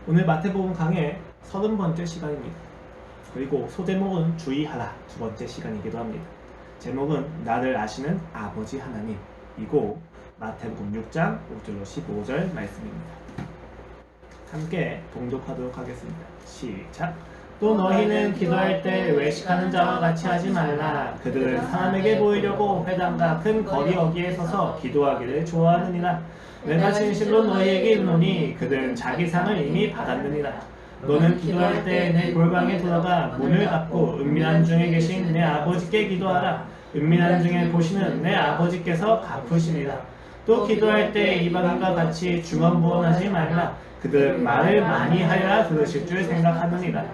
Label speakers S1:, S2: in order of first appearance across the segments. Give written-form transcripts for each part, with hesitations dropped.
S1: 오늘 마태복음 강의 30번째 시간입니다. 그리고 소제목은 주의하라 두 번째 시간이기도 합니다. 제목은 나를 아시는 아버지 하나님이고 마태복음 6장 5절로 15절 말씀입니다. 함께 봉독하도록 하겠습니다. 시작! 또 너희는 기도할 때 외식하는 자와 같이 하지 말라. 그들은 사람에게 보이려고 회당과 큰 거리 어귀에 서서 기도하기를 좋아하느니라. 내가 진실로 너희에게 이르노니 그들은 자기 상을 이미 받았느니라. 너는 기도할 때 내 골방에 돌아가 문을 닫고 은밀한 중에 계신 내 아버지께 기도하라. 은밀한 중에 보시는 내 아버지께서 갚으시리라. 또 기도할 때 이방인과 같이 중언부언하지 말라. 그들은 말을 많이 하여야 들으실 줄 생각하느니라.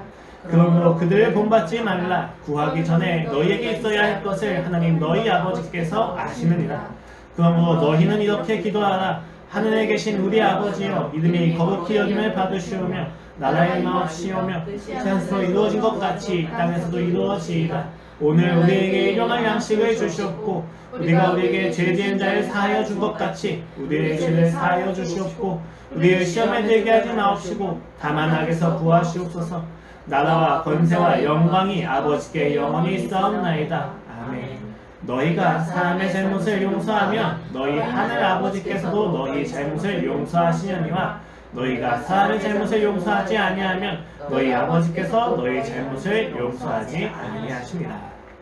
S1: 그러므로 그들을 본받지 말라. 구하기 전에 너희에게 있어야 할 것을 하나님 너희 아버지께서 아시느니라. 그러므로 너희는 이렇게 기도하라. 하늘에 계신 우리 아버지여, 이름이 거룩히 여김을 받으시오며 나라의 마옵시오며 세상에서 이루어진 것 같이 땅에서도 이루어지이다. 오늘 우리에게 일용할 양식을 주시옵고 우리가 우리에게 죄 지은 자를 사하여 준 것 같이 우리의 죄를 사하여 주시옵고 우리를 시험에 들게 하지 마옵시고 다만 악에서 구하시옵소서. 나라와 권세와 영광이 아버지께 영원히 있사옵나이다. 아멘. 너희가 사람의 잘못을 용서하면 너희 하늘 아버지께서도 너희 잘못을 용서하시려니와 너희가 사람의 잘못을 용서하지 아니하면 너희 아버지께서 너희 잘못을 용서하지 아니하십니다.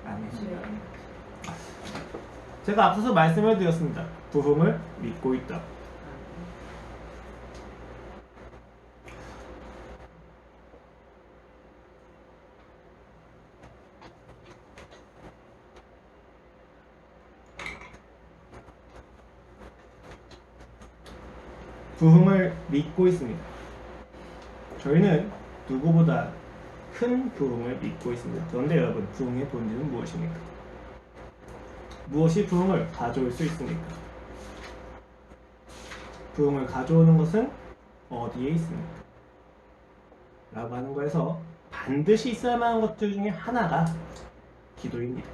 S1: 아멘. 제가 앞서서 말씀을 드렸습니다. 부흥을 믿고 있다. 부흥을 믿고 있습니다. 저희는 누구보다 큰 부흥을 믿고 있습니다. 그런데 여러분, 부흥의 본질은 무엇입니까? 무엇이 부흥을 가져올 수 있습니까? 부흥을 가져오는 것은 어디에 있습니까? 라고 하는 거에서 반드시 있어야만 하는 것들 중에 하나가 기도입니다.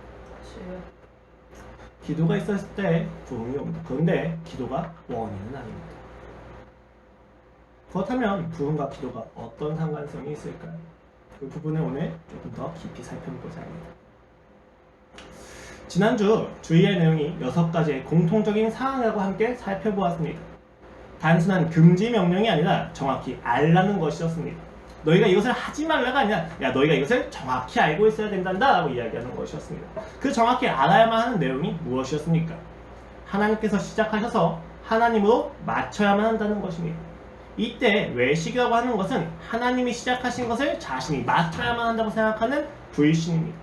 S1: 기도가 있었을 때 부흥이 옵니다. 그런데 기도가 원인은 아닙니다. 그렇다면 부흥과 기도가 어떤 상관성이 있을까요? 그 부분을 오늘 조금 더 깊이 살펴보고자 합니다. 지난주 주의할 내용이 6가지의 공통적인 사항이라고 함께 살펴보았습니다. 단순한 금지 명령이 아니라 정확히 알라는 것이었습니다. 너희가 이것을 하지 말라가 아니라 야, 너희가 이것을 정확히 알고 있어야 된단다 라고 이야기하는 것이었습니다. 그 정확히 알아야만 하는 내용이 무엇이었습니까? 하나님께서 시작하셔서 하나님으로 맞춰야만 한다는 것입니다. 이때 외식이라고 하는 것은 하나님이 시작하신 것을 자신이 맡아야만 한다고 생각하는 불신입니다.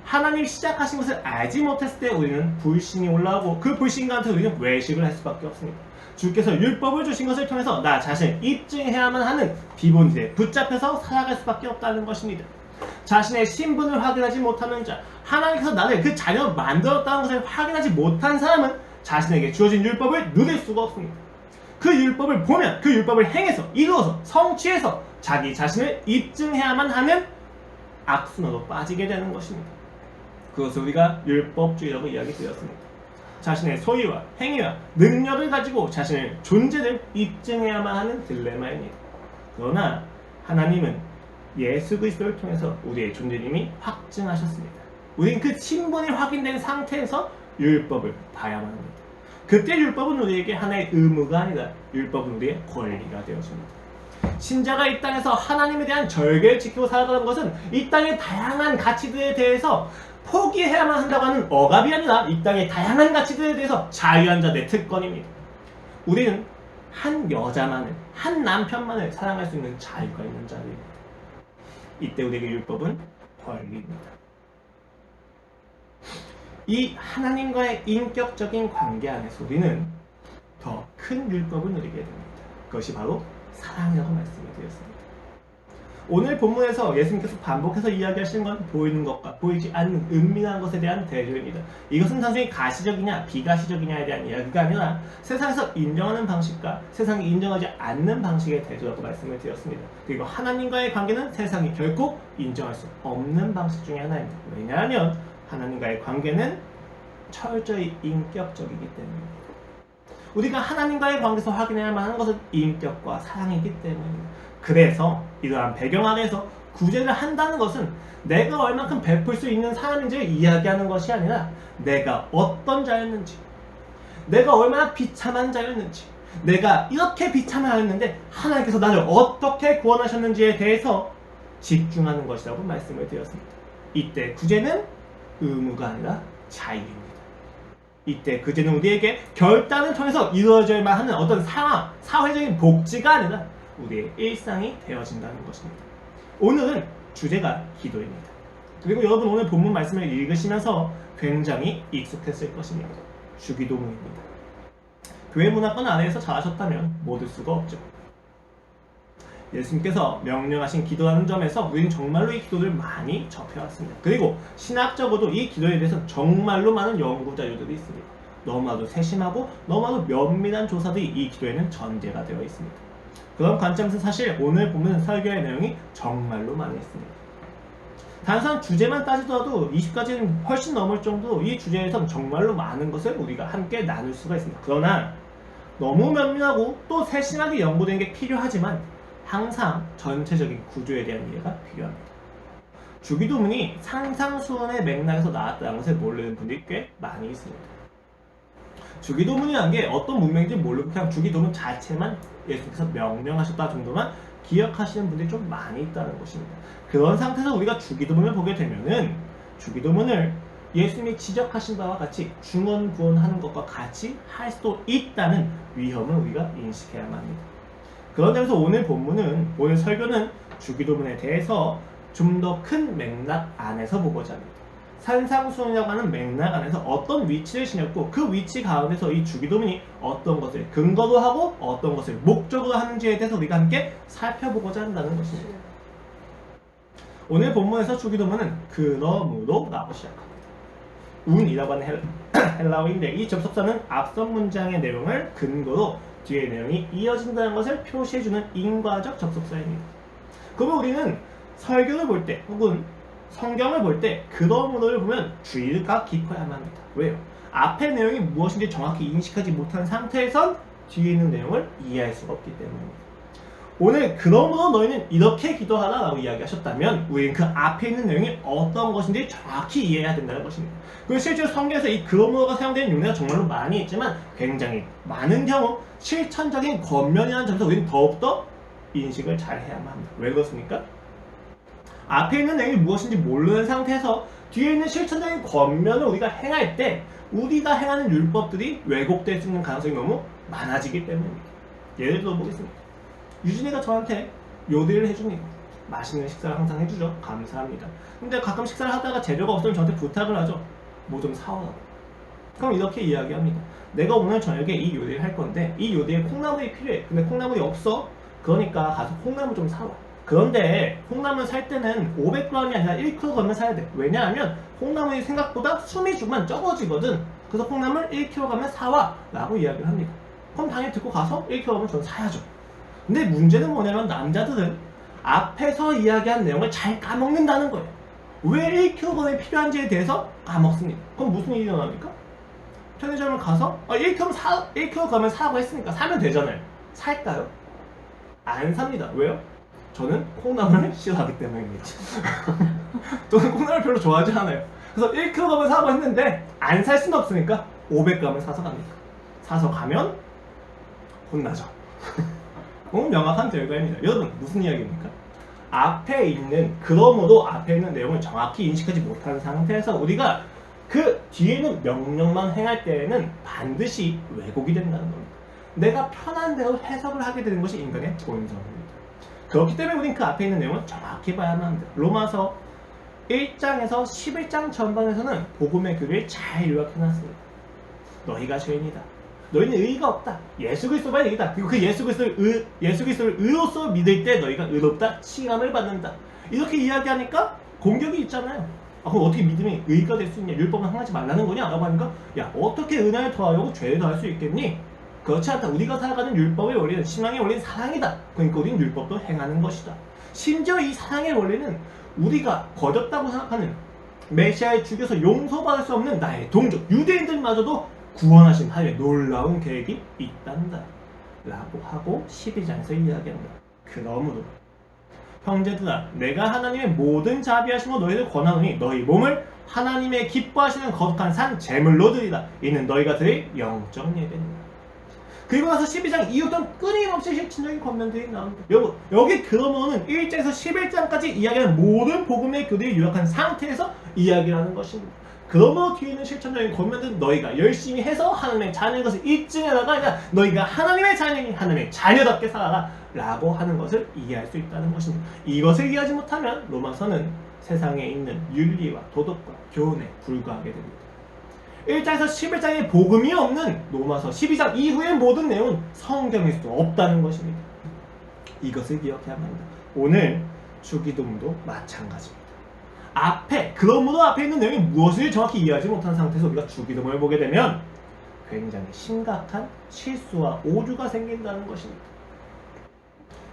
S1: 하나님이 시작하신 것을 알지 못했을 때 우리는 불신이 올라오고 그 불신 가운데 우리는 외식을 할 수밖에 없습니다. 주께서 율법을 주신 것을 통해서 나 자신을 입증해야만 하는 비본질에 붙잡혀서 살아갈 수밖에 없다는 것입니다. 자신의 신분을 확인하지 못하는 자, 하나님께서 나를 그 자녀로 만들었다는 것을 확인하지 못한 사람은 자신에게 주어진 율법을 누릴 수가 없습니다. 그 율법을 보면 그 율법을 행해서 이루어서 성취해서 자기 자신을 입증해야만 하는 악순환으로 빠지게 되는 것입니다. 그것을 우리가 율법주의라고 이야기드렸습니다. 자신의 소유와 행위와 능력을 가지고 자신의 존재를 입증해야만 하는 딜레마입니다. 그러나 하나님은 예수 그리스도를 통해서 우리의 존재를 이미 확증하셨습니다. 우리는 그 신분이 확인된 상태에서 율법을 봐야만 합니다. 그때 율법은 우리에게 하나의 의무가 아니라 율법은 우리의 권리가 되어줍니다. 신자가 이 땅에서 하나님에 대한 절개를 지키고 살아가는 것은 이 땅의 다양한 가치들에 대해서 포기해야만 한다고 하는 억압이 아니라 이 땅의 다양한 가치들에 대해서 자유한 자들의 특권입니다. 우리는 한 여자만을, 한 남편만을 사랑할 수 있는 자유가 있는 자들입니다. 이때 우리에게 율법은 권리입니다. 이 하나님과의 인격적인 관계 안에서 우리는 더 큰 율법을 누리게 됩니다. 그것이 바로 사랑이라고 말씀을 드렸습니다. 오늘 본문에서 예수님께서 반복해서 이야기하시는 건 보이는 것과 보이지 않는 은밀한 것에 대한 대조입니다. 이것은 단순히 가시적이냐 비가시적이냐에 대한 이야기가 아니라 세상에서 인정하는 방식과 세상이 인정하지 않는 방식의 대조라고 말씀을 드렸습니다. 그리고 하나님과의 관계는 세상이 결코 인정할 수 없는 방식 중에 하나입니다. 왜냐하면 하나님과의 관계는 철저히 인격적이기 때문입니다. 우리가 하나님과의 관계에서 확인해야만 하는 것은 인격과 사랑이기 때문입니다. 그래서 이러한 배경 아래에서 구제를 한다는 것은 내가 얼만큼 베풀 수 있는 사람인지를 이야기하는 것이 아니라 내가 어떤 자였는지, 내가 얼마나 비참한 자였는지, 내가 이렇게 비참하였는데 하나님께서 나를 어떻게 구원하셨는지에 대해서 집중하는 것이라고 말씀을 드렸습니다. 이때 구제는 의무가 아니라 자유입니다. 이때 구제는 우리에게 결단을 통해서 이루어져야만 하는 어떤 상황, 사회적인 복지가 아니라 우리의 일상이 되어진다는 것입니다. 오늘은 주제가 기도입니다. 그리고 여러분 오늘 본문 말씀을 읽으시면서 굉장히 익숙했을 것입니다. 주기도문입니다. 교회 문화권 아래에서 자라셨다면 못 을 수가 없죠. 예수님께서 명령하신 기도라는 점에서 우리는 정말로 이 기도를 많이 접해왔습니다. 그리고 신학적으로도 이 기도에 대해서 정말로 많은 연구 자료들이 있습니다. 너무나도 세심하고 너무나도 면밀한 조사들이 이 기도에는 전제가 되어 있습니다. 그런 관점에서 사실 오늘 보면 설교의 내용이 정말로 많이 있습니다. 단순한 주제만 따지더라도 20가지는 훨씬 넘을 정도로 이 주제에선 정말로 많은 것을 우리가 함께 나눌 수가 있습니다. 그러나 너무 면밀하고 또 세심하게 연구된 게 필요하지만 항상 전체적인 구조에 대한 이해가 필요합니다. 주기도문이 상상수훈의 맥락에서 나왔다는 것을 모르는 분들이 꽤 많이 있습니다. 주기도문이라는 게 어떤 문맥인지 모르고 그냥 주기도문 자체만 예수님께서 명령하셨다 정도만 기억하시는 분들이 좀 많이 있다는 것입니다. 그런 상태에서 우리가 주기도문을 보게 되면은 주기도문을 예수님이 지적하신 바와 같이 중언부언하는 것과 같이 할 수도 있다는 위험을 우리가 인식해야만 합니다. 그런 점에서 오늘 본문은, 오늘 설교는 주기도문에 대해서 좀 더 큰 맥락 안에서 보고자 합니다. 산상수훈이라고 하는 맥락 안에서 어떤 위치를 지녔고 그 위치 가운데서 이 주기도문이 어떤 것을 근거로 하고 어떤 것을 목적으로 하는지에 대해서 우리가 함께 살펴보고자 한다는 것입니다. 오늘 본문에서 주기도문은 그러므로 라고 시작합니다. 운이라고 하는 헬라어인데 이 접속사는 앞선 문장의 내용을 근거로 뒤의 내용이 이어진다는 것을 표시해주는 인과적 접속사입니다. 그러면 우리는 설교를 볼 때 혹은 성경을 볼 때 그러므로를 보면 주의가 깊어야만 합니다. 왜요? 앞의 내용이 무엇인지 정확히 인식하지 못한 상태에선 뒤에 있는 내용을 이해할 수가 없기 때문입니다. 오늘 그러므로 너희는 이렇게 기도하라 라고 이야기하셨다면 우리는 그 앞에 있는 내용이 어떤 것인지 정확히 이해해야 된다는 것입니다. 그리고 실제로 성경에서 이 그러므로가 사용되는 용례가 정말로 많이 있지만 굉장히 많은 경우 실천적인 겉면이라는 점에서 우리는 더욱더 인식을 잘 해야만 합니다. 왜 그렇습니까? 앞에 있는 내용이 무엇인지 모르는 상태에서 뒤에 있는 실천적인 겉면을 우리가 행할 때 우리가 행하는 율법들이 왜곡될 수 있는 가능성이 너무 많아지기 때문입니다. 예를 들어 보겠습니다. 유진이가 저한테 요리를 해줍니다. 맛있는 식사를 항상 해주죠. 감사합니다. 근데 가끔 식사를 하다가 재료가 없으면 저한테 부탁을 하죠. 뭐 좀 사오라고. 그럼 이렇게 이야기합니다. 내가 오늘 저녁에 이 요리를 할 건데 이 요리에 콩나물이 필요해. 근데 콩나물이 없어. 그러니까 가서 콩나물 좀 사와. 그런데 콩나물 살 때는 500g이 아니라 1kg을 사야 돼. 왜냐하면 콩나물이 생각보다 수미주만 적어지거든. 그래서 콩나물 1kg을 사와 라고 이야기를 합니다. 그럼 당연히 듣고 가서 1kg을 저는 사야죠. 근데 문제는 뭐냐면 남자들은 앞에서 이야기한 내용을 잘 까먹는다는 거예요. 왜 1kg이 필요한지에 대해서 까먹습니다. 그럼 무슨 일이 일어납니까? 편의점을 가서 1kg을 사라고 했으니까 사면 되잖아요. 살까요? 안 삽니다. 왜요? 저는 콩나물을 싫어하기 때문입니다. 저는 콩나물 별로 좋아하지 않아요. 그래서 1kg을 사라고 했는데 안 살 수는 없으니까 500g을 사서 갑니다. 사서 가면 혼나죠. 명확한 결과입니다. 여러분 무슨 이야기입니까? 앞에 있는 그러므로 앞에 있는 내용을 정확히 인식하지 못한 상태에서 우리가 그 뒤에 있는 명령만 행할 때에는 반드시 왜곡이 된다는 겁니다. 내가 편한 대로 해석을 하게 되는 것이 인간의 본성입니다. 그렇기 때문에 우리는 그 앞에 있는 내용을 정확히 봐야만 합니다. 로마서 1장에서 11장 전반에서는 복음의 교리를 잘 요약해놨습니다. 너희가 죄인이다. 너희는 의의가 없다. 예수 그리스도만 의이다. 그리고 그 예수 그리스도를 의로서 믿을 때 너희가 의롭다. 칭함을 받는다. 이렇게 이야기하니까 공격이 있잖아요. 그럼 어떻게 믿음이 의의가 될 수 있냐? 율법은 행하지 말라는 거냐? 라고 하니까 야 어떻게 은혜를 더하려고 죄를 더할 수 있겠니? 그렇지 않다. 우리가 살아가는 율법의 원리는 신앙의 원리는 사랑이다. 그러니까 우리는 율법도 행하는 것이다. 심지어 이 사랑의 원리는 우리가 거졌다고 생각하는 메시아의 죽여서 용서받을 수 없는 나의 동족 유대인들마저도 구원하신 하나님의 놀라운 계획이 있단다 라고 하고 12장에서 이야기한다. 그러므로 형제들아 내가 하나님의 모든 자비하심으로 너희를 권하노니 너희 몸을 하나님의 기뻐하시는 거룩한 산 제물로 드리라. 이는 너희가 드릴 영적 예배니라. 그리고 나서 12장 이후부터 끊임없이 실천적인 권면들이 나옵니다. 여기 그러면은 1장에서 11장까지 이야기하는 모든 복음의 교리를 요약한 상태에서 이야기를 하는 것입니다. 그러므로 뒤에 있는 실천적인 권면들은 너희가 열심히 해서 하나님의 자녀인 것을 입증해나가 아니라 너희가 하나님의 자녀니 하나님의 자녀답게 살아라 라고 하는 것을 이해할 수 있다는 것입니다. 이것을 이해하지 못하면 로마서는 세상에 있는 윤리와 도덕과 교훈에 불과하게 됩니다. 1장에서 11장에 복음이 없는 로마서 12장 이후의 모든 내용은 성경일 수 없다는 것입니다. 이것을 기억해야 합니다. 오늘 주기도문도 마찬가지입니다. 그러므로 앞에 있는 내용이 무엇을 정확히 이해하지 못한 상태에서 우리가 주기도문을 보게 되면 굉장히 심각한 실수와 오류가 생긴다는 것입니다.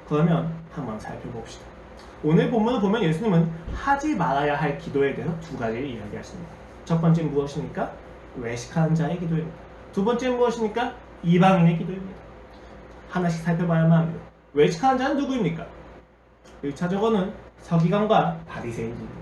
S1: 그러면 한번 살펴봅시다. 오늘 본문을 보면 예수님은 하지 말아야 할 기도에 대해서 두 가지를 이야기하십니다. 첫 번째는 무엇입니까? 외식하는 자의 기도입니다. 두 번째는 무엇입니까? 이방인의 기도입니다. 하나씩 살펴봐야만 합니다. 외식하는 자는 누구입니까? 1차적으로는 서기관과 바리새인입니다.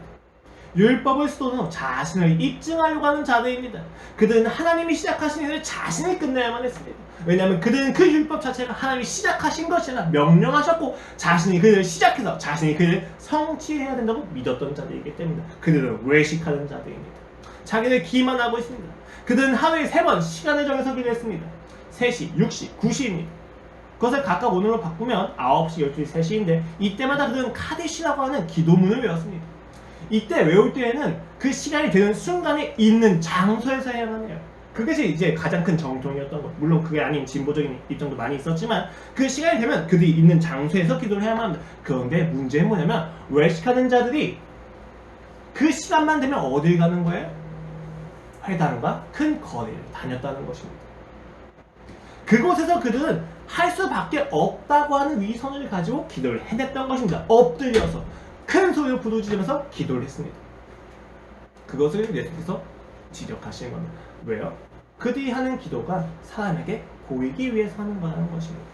S1: 율법을 수도로 자신을 입증하려고 하는 자들입니다. 그들은 하나님이 시작하신 일을 자신이 끝내야만 했습니다. 왜냐하면 그들은 그 율법 자체가 하나님이 시작하신 것이 아니라 명령하셨고 자신이 그들을 시작해서 자신이 그들을 성취해야 된다고 믿었던 자들이기 때문에 그들은 외식하는 자들입니다. 자기를 기만하고 있습니다. 그들은 하루에 3번 시간을 정해서 기도했습니다. 3시, 6시, 9시입니다. 그것을 각각 오늘로 바꾸면 9시, 12시, 3시인데 이때마다 그들은 카데시라고 하는 기도문을 외웠습니다. 이때 외울 때에는 그 시간이 되는 순간에 있는 장소에서 해야만 해요. 그것이 이제 가장 큰 정통이었던 것. 물론 그게 아닌 진보적인 입장도 많이 있었지만 그 시간이 되면 그들이 있는 장소에서 기도를 해야만 합니다. 그런데 문제는 뭐냐면 외식하는 자들이 그 시간만 되면 어딜 가는 거예요? 회당과 큰 거리를 다녔다는 것입니다. 그곳에서 그들은 할 수밖에 없다고 하는 위선을 가지고 기도를 해냈던 것입니다. 엎드려서 큰 소리로 부르짖으면서 기도를 했습니다. 그것을 예수께서 지적하시는 겁니다. 왜요? 그들이 하는 기도가 사람에게 보이기 위해서 하는 거라는 것입니다.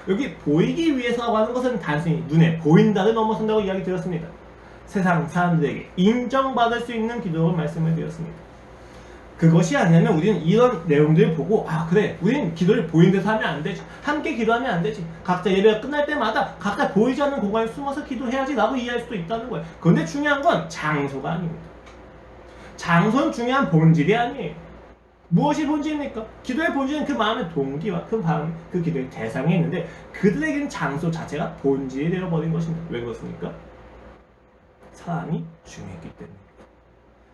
S1: 여기 보이기 위해서라고 하는 것은 단순히 눈에 보인다를 넘어선다고 이야기 드렸습니다. 세상 사람들에게 인정받을 수 있는 기도를 말씀을 드렸습니다. 그것이 아니라면 우리는 이런 내용들을 보고 그래 우리는 기도를 보이는 데서 하면 안 되지, 함께 기도하면 안 되지, 각자 예배가 끝날 때마다 각자 보이지 않는 공간에 숨어서 기도해야지 라고 이해할 수도 있다는 거예요. 그런데 중요한 건 장소가 아닙니다. 장소는 중요한 본질이 아니에요. 무엇이 본질입니까? 기도의 본질은 그 마음의 동기와 그 기도의 대상에 있는데 그들에게는 장소 자체가 본질이 되어버린 것입니다. 왜 그렇습니까? 사람이 중요했기 때문입니다.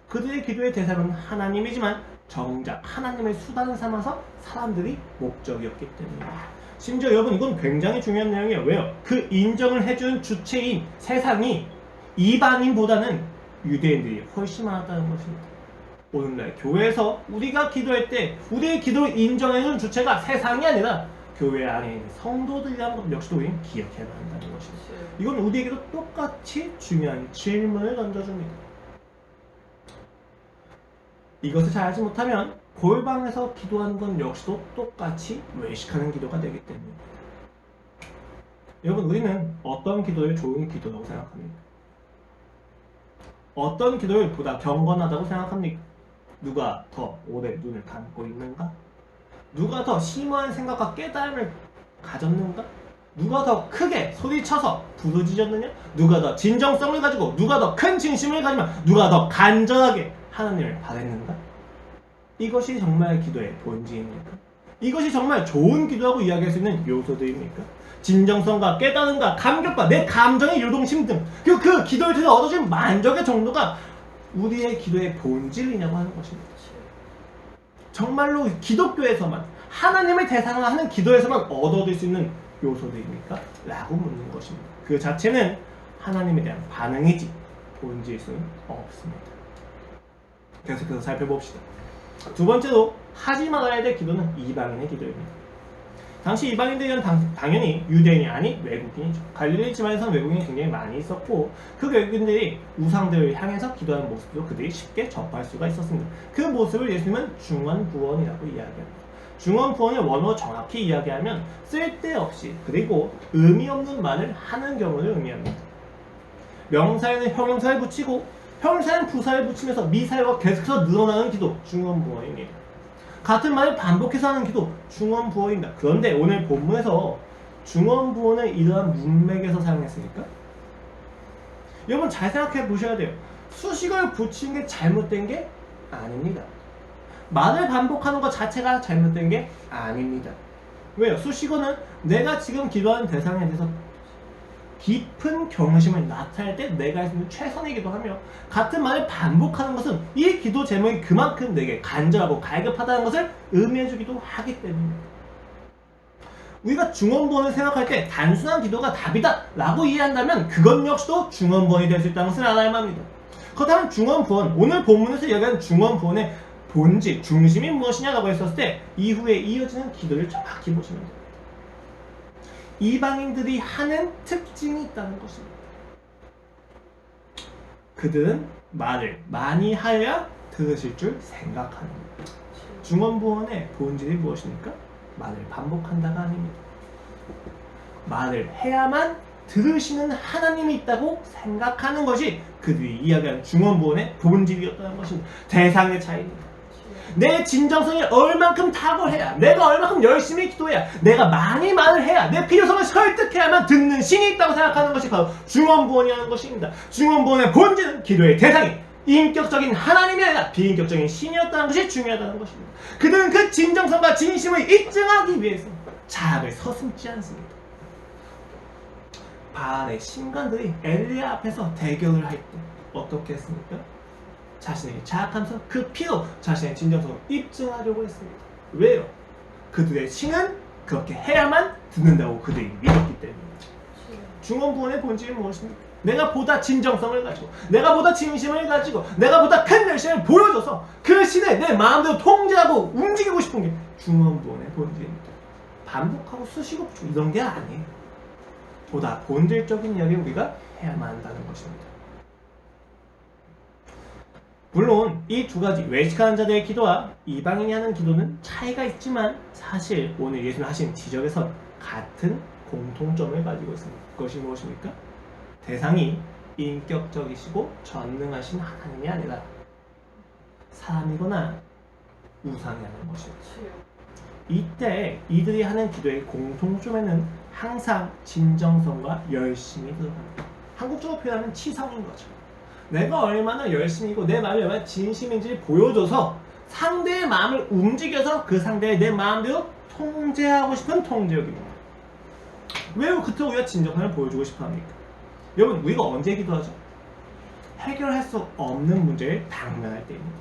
S1: 그들의 기도의 대상은 하나님이지만 정작 하나님의 수단을 삼아서 사람들이 목적이었기 때문입니다. 심지어 여러분 이건 굉장히 중요한 내용이에요. 왜요? 그 인정을 해주는 주체인 세상이 이방인보다는 유대인들이 훨씬 많았다는 것입니다. 오늘날 교회에서 우리가 기도할 때 우리의 기도를 인정해주는 주체가 세상이 아니라 교회 안에 있는 성도들이라는 것 역시도 우리는 기억해야 한다는 것입니다. 이건 우리에게도 똑같이 중요한 질문을 던져줍니다. 이것을 잘 알지 못하면 골방에서 기도하는 건 역시도 똑같이 외식하는 기도가 되기 때문입니다. 여러분 우리는 어떤 기도를 좋은 기도라고 생각합니까? 어떤 기도를 보다 경건하다고 생각합니까? 누가 더 오래 눈을 감고 있는가? 누가 더 심오한 생각과 깨달음을 가졌는가? 누가 더 크게 소리쳐서 부르짖었느냐? 누가 더 진정성을 가지고 누가 더 큰 진심을 가지면 누가 더 간절하게 하나님을 바랬는가? 이것이 정말 기도의 본질입니까? 이것이 정말 좋은 기도라고 이야기할 수 있는 요소들입니까? 진정성과 깨달음과 감격과 내 감정의 요동심 등 그리고 그 기도를 통해 얻어진 만족의 정도가 우리의 기도의 본질이냐고 하는 것입니다. 정말로 기독교에서만 하나님의 대상을 하는 기도에서만 얻어들 수 있는 요소들입니까? 라고 묻는 것입니다. 그 자체는 하나님에 대한 반응이지 본질일 수는 없습니다. 계속해서 살펴봅시다. 두 번째로 하지 말아야 될 기도는 이방인의 기도입니다. 당시 이방인들은 당연히 유대인이 아닌 외국인이죠. 갈릴리 지방에서는 외국인이 굉장히 많이 있었고 그 외국인들이 우상들을 향해서 기도하는 모습도 그들이 쉽게 접할 수가 있었습니다. 그 모습을 예수님은 중언부언이라고 이야기합니다. 중언부언을 원어로 정확히 이야기하면 쓸데없이 그리고 의미 없는 말을 하는 경우를 의미합니다. 명사에는 형용사를 붙이고 형용사에는 부사를 붙이면서 미사여가 계속해서 늘어나는 기도 중언부언입니다. 같은 말을 반복해서 하는 기도 중언부언입니다. 그런데 오늘 본문에서 중언부언을 이러한 문맥에서 사용했으니까 여러분 잘 생각해 보셔야 돼요. 수식어를 붙이는 게 잘못된 게 아닙니다. 말을 반복하는 것 자체가 잘못된 게 아닙니다. 왜요? 수식어는 내가 지금 기도하는 대상에 대해서 깊은 경외심을 나타낼 때 내가 할 수 있는 최선의 기도하며 같은 말을 반복하는 것은 이 기도 제목이 그만큼 내게 간절하고 갈급하다는 것을 의미해주기도 하기 때문입니다. 우리가 중언부언을 생각할 때 단순한 기도가 답이다 라고 이해한다면 그것 역시도 중언부언이 될 수 있다는 것을 알아야 합니다. 그렇다면 중언부언, 오늘 본문에서 이야기하는 중언부언의 본질, 중심이 무엇이냐라고 했었을 때 이후에 이어지는 기도를 정확히 보시면 됩니다. 이방인들이 하는 특징이 있다는 것입니다. 그들은 말을 많이 하여야 들으실 줄 생각하는 것. 중언부언의 본질이 무엇입니까? 말을 반복한다가 아닙니다. 말을 해야만 들으시는 하나님이 있다고 생각하는 것이 그들이 이야기하는 중언부언의 본질이었다는 것입니다. 대상의 차이입니다. 내 진정성이 얼만큼 탁월해야, 내가 얼만큼 열심히 기도해야, 내가 많이 말을 해야, 내 필요성을 설득해야만 듣는 신이 있다고 생각하는 것이 바로 중언부언이라는 것입니다. 중언부언의 본질은 기도의 대상이 인격적인 하나님이 아니라 비인격적인 신이었다는 것이 중요하다는 것입니다. 그들은 그 진정성과 진심을 입증하기 위해서 자학을 서슴지 않습니다. 바알의 신관들이 엘리야 앞에서 대결을 할 때 어떻게 했습니까? 자신에게 자학하면서 그 피로 자신의 진정성을 입증하려고 했습니다. 왜요? 그들의 신은 그렇게 해야만 듣는다고 그들이 믿었기 때문이죠. 중언부언의 본질은 무엇입니까? 내가 보다 진정성을 가지고, 내가 보다 진심을 가지고, 내가 보다 큰 열심을 보여줘서 그 신을 내 마음대로 통제하고 움직이고 싶은 게 중언부언의 본질입니다. 반복하고 수식어 붙이고 이런 게 아니에요. 보다 본질적인 이야기를 우리가 해야만 한다는 것입니다. 물론 이 두 가지 외식하는 자들의 기도와 이방인이 하는 기도는 차이가 있지만 사실 오늘 예수님 하신 지적에선 같은 공통점을 가지고 있습니다. 그것이 무엇입니까? 대상이 인격적이시고 전능하신 하나님이 아니라 사람이거나 우상이 하는 것입니다. 이때 이들이 하는 기도의 공통점에는 항상 진정성과 열심이 들어갑니다. 한국적으로 표현하면 치성인 거죠. 내가 얼마나 열심이고 내 마음이 얼마나 진심인지를 보여줘서 상대의 마음을 움직여서 그 상대의 내 마음대로 통제하고 싶은 통제력입니다. 왜 그때 우리가 진정성을 보여주고 싶어 합니까? 여러분, 우리가 언제 기도하죠? 해결할 수 없는 문제를 당면할 때입니다.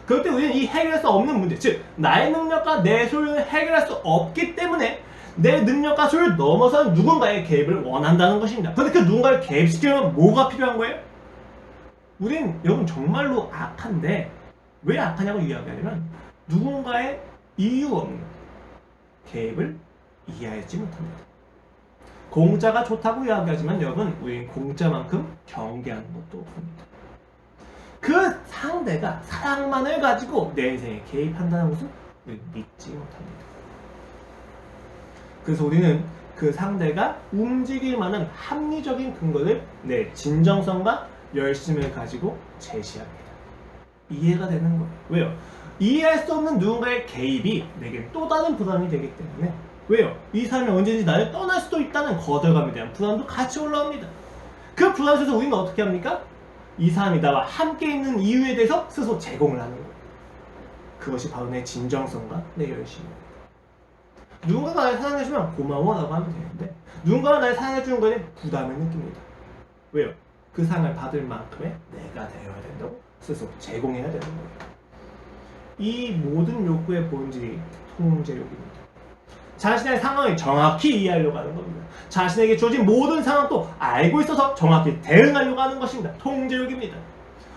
S1: 그럴 때 우리는 이 해결할 수 없는 문제, 즉 나의 능력과 내 소유를 해결할 수 없기 때문에 내 능력과 소유를 넘어선 누군가의 개입을 원한다는 것입니다. 그런데 그 누군가를 개입시키려면 뭐가 필요한 거예요? 우린 여러분 정말로 악한데 왜 악하냐고 이야기하냐면 누군가의 이유 없는 개입을 이해하지 못합니다. 공짜가 좋다고 이야기하지만 여러분 우린 공짜만큼 경계하는 것도 없습니다. 그 상대가 사랑만을 가지고 내 인생에 개입한다는 것은 우리는 믿지 못합니다. 그래서 우리는 그 상대가 움직일 만한 합리적인 근거를 내 진정성과 열심을 가지고 제시합니다. 이해가 되는 거예요. 왜요? 이해할 수 없는 누군가의 개입이 내게 또 다른 부담이 되기 때문에 왜요? 이 사람이 언제든지 나를 떠날 수도 있다는 거절감에 대한 부담도 같이 올라옵니다. 그 부담 속에서 우리는 어떻게 합니까? 이 사람이 나와 함께 있는 이유에 대해서 스스로 제공을 하는 거예요. 그것이 바로 내 진정성과 내 열심입니다. 누군가가 나를 사랑해주면 고마워라고 하면 되는데 누군가가 나를 사랑해주는 거에 부담을 느낍니다. 왜요? 그 상을 받을 만큼의 내가 되어야 된다고 스스로 제공해야 되는 거예요. 이 모든 욕구의 본질이 통제욕입니다. 자신의 상황을 정확히 이해하려고 하는 겁니다. 자신에게 주어진 모든 상황도 알고 있어서 정확히 대응하려고 하는 것입니다. 통제욕입니다.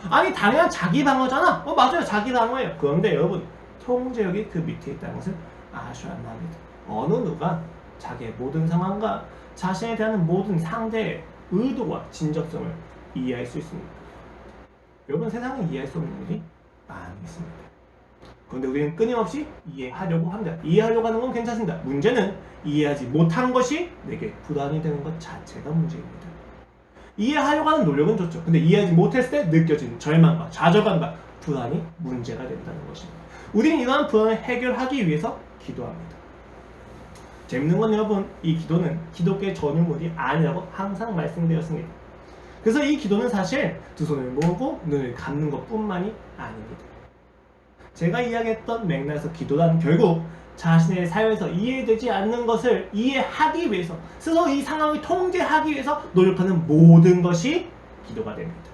S1: 아니 당연한 자기 방어잖아. 맞아요. 자기 방어예요. 그런데 여러분 통제욕이 그 밑에 있다는 것을 아셔야만 합니다. 어느 누가 자기의 모든 상황과 자신에 대한 모든 상대의 의도와 진정성을 이해할 수 있습니다. 여러분, 세상에 이해할 수 없는 일이 많이 있습니다. 그런데 우리는 끊임없이 이해하려고 합니다. 이해하려고 하는 건 괜찮습니다. 문제는 이해하지 못하는 것이 내게 불안이 되는 것 자체가 문제입니다. 이해하려고 하는 노력은 좋죠. 근데 이해하지 못했을 때 느껴지는 절망과 좌절감과 불안이 문제가 된다는 것입니다. 우리는 이러한 불안을 해결하기 위해서 기도합니다. 재밌는 건 여러분, 이 기도는 기독교의 전유물이 아니라고 항상 말씀드렸습니다. 그래서 이 기도는 사실 두 손을 모으고 눈을 감는 것뿐만이 아닙니다. 제가 이야기했던 맥락에서 기도란 결국 자신의 사회에서 이해되지 않는 것을 이해하기 위해서, 스스로 이 상황을 통제하기 위해서 노력하는 모든 것이 기도가 됩니다.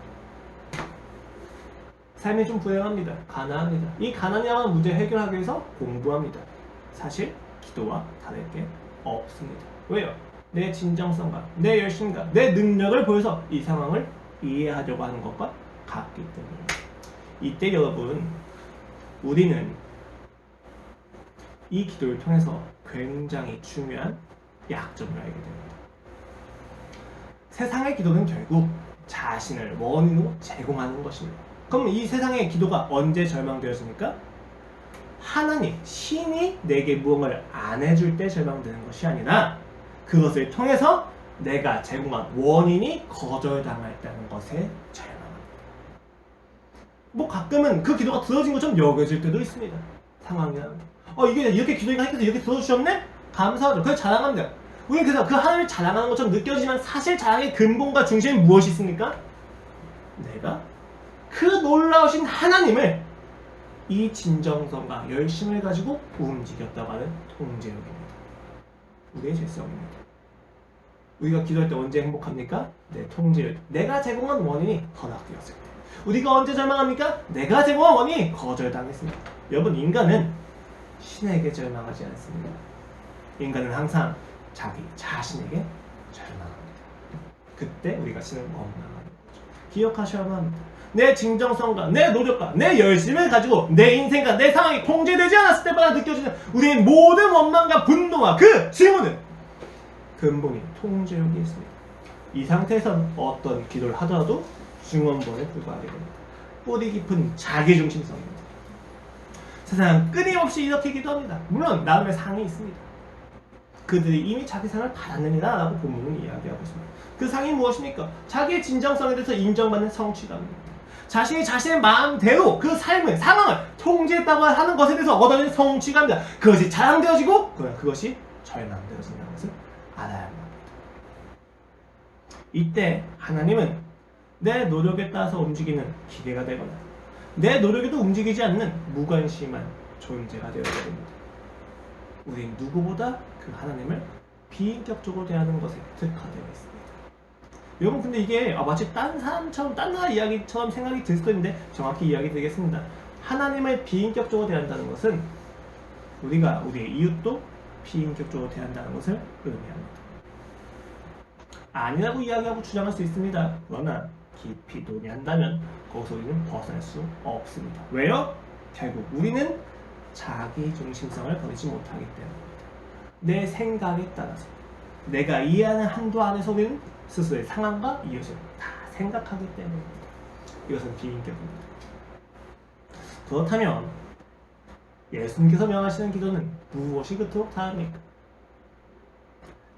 S1: 삶이 좀 불행합니다. 가난합니다. 이 가난이라는 문제 해결하기 위해서 공부합니다. 사실 기도와 다를 게 없습니다. 왜요? 내 진정성과 내 열심과 내 능력을 보여서 이 상황을 이해하려고 하는 것과 같기 때문입니다. 이때 여러분, 우리는 이 기도를 통해서 굉장히 중요한 약점을 알게 됩니다. 세상의 기도는 결국 자신을 원인으로 제공하는 것입니다. 그럼 이 세상의 기도가 언제 절망되었습니까? 하나님, 신이 내게 무언가를 안 해줄 때 절망되는 것이 아니라 그것을 통해서 내가 제공한 원인이 거절당했다는 것에 절망합니다. 뭐 가끔은 그 기도가 들어진 것처럼 여겨질 때도 있습니다. 상황이나 이게 이렇게 기도가 해서 이렇게 들어주셨네? 감사하죠. 그래서 자랑합니다. 우리는 그래서 그 하나님을 자랑하는 것처럼 느껴지지만 사실 자랑의 근본과 중심은 무엇이 있습니까? 내가 그 놀라우신 하나님을 이 진정성과 열심을 가지고 움직였다고 하는 통제력입니다. 우리의 죄성입니다. 우리가 기도할 때 언제 행복합니까? 내 통제력, 내가 제공한 원인이 허락되었을 때. 우리가 언제 절망합니까? 내가 제공한 원인이 거절당했습니다. 여러분, 인간은 신에게 절망하지 않습니다. 인간은 항상 자기 자신에게 절망합니다. 그때 우리가 신을 원망하는 거죠. 기억하셔야만 합니다. 내 진정성과 내 노력과 내 열심을 가지고 내 인생과 내 상황이 통제되지 않았을 때마다 느껴지는 우리의 모든 원망과 분노와 그 질문은 근본이 통제력이 있습니다. 이 상태에선 어떤 기도를 하더라도 중원본에 불과하게 됩니다. 뿌리 깊은 자기중심성입니다. 세상은 끊임없이 이렇게 기도합니다. 물론 나름의 상이 있습니다. 그들이 이미 자기 상을 받았느니라 라고 본문은 이야기하고 있습니다. 그 상이 무엇입니까? 자기의 진정성에 대해서 인정받는 성취감입니다. 자신이 자신의 마음대로 그 삶을, 상황을 통제했다고 하는 것에 대해서 얻어낸 성취감입니다. 그것이 자랑되어지고 그것이 절망되어진다는 것을 알아야 합니다. 이때 하나님은 내 노력에 따라서 움직이는 기계가 되거나 내 노력에도 움직이지 않는 무관심한 존재가 되어야 됩니다. 우린 누구보다 그 하나님을 비인격적으로 대하는 것에 특화되어 있습니다. 여러분, 근데 이게 마치 딴 사람처럼, 딴 나라 이야기처럼 생각이 들 수도 있는데 정확히 이야기 드리겠습니다. 하나님을 비인격적으로 대한다는 것은 우리가 우리의 이웃도 비인격적으로 대한다는 것을 의미합니다. 아니라고 이야기하고 주장할 수 있습니다. 그러나 깊이 논의한다면 거기서 우리는 벗어날 수 없습니다. 왜요? 결국 우리는 자기 중심성을 버리지 못하기 때문입니다. 내 생각에 따라서 내가 이해하는 한도 안에서 우리는 스스로의 상황과 이웃을 다 생각하기 때문입니다. 이것은 비인격입니다. 그렇다면 예수님께서 명하시는 기도는 무엇이 그토록 다릅니까?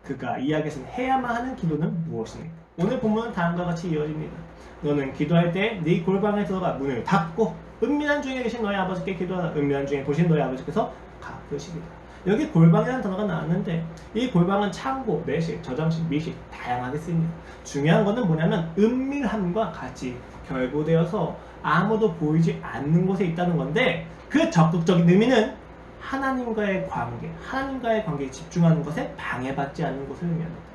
S1: 그가 이야기하신 해야만 하는 기도는 무엇입니까? 오늘 본문은 다음과 같이 이어집니다. 너는 기도할 때 네 골방에 들어가 문을 닫고 은밀한 중에 계신 너희 아버지께 기도하라. 은밀한 중에 보신 너희 아버지께서 갚으시리라. 여기 골방이라는 단어가 나왔는데 이 골방은 창고, 매실, 저장실, 미실 다양하게 쓰입니다. 중요한 것은 뭐냐면 은밀함과 같이 결부되어서 아무도 보이지 않는 곳에 있다는 건데 그 적극적인 의미는 하나님과의 관계에 집중하는 것에 방해받지 않는 것을 의미합니다.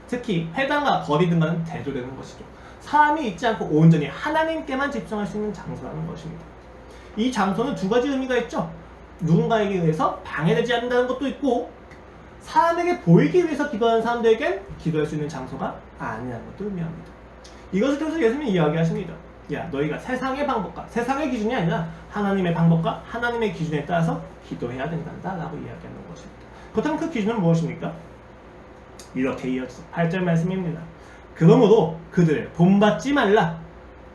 S1: 특히 회당과 거리 등과는 대조되는 것이죠. 사람이 있지 않고 온전히 하나님께만 집중할 수 있는 장소라는 것입니다. 이 장소는 두 가지 의미가 있죠. 누군가에게 의해서 방해되지 않는다는 것도 있고 사람에게 보이기 위해서 기도하는 사람들에겐 기도할 수 있는 장소가 아니라는 것도 의미합니다. 이것을 통해서 예수님이 이야기하십니다. 야, 너희가 세상의 방법과 세상의 기준이 아니라 하나님의 방법과 하나님의 기준에 따라서 기도해야 된단다 라고 이야기하는 것입니다. 그렇다면 그 기준은 무엇입니까? 이렇게 이어져서 8절 말씀입니다. 그러므로 그들을 본받지 말라.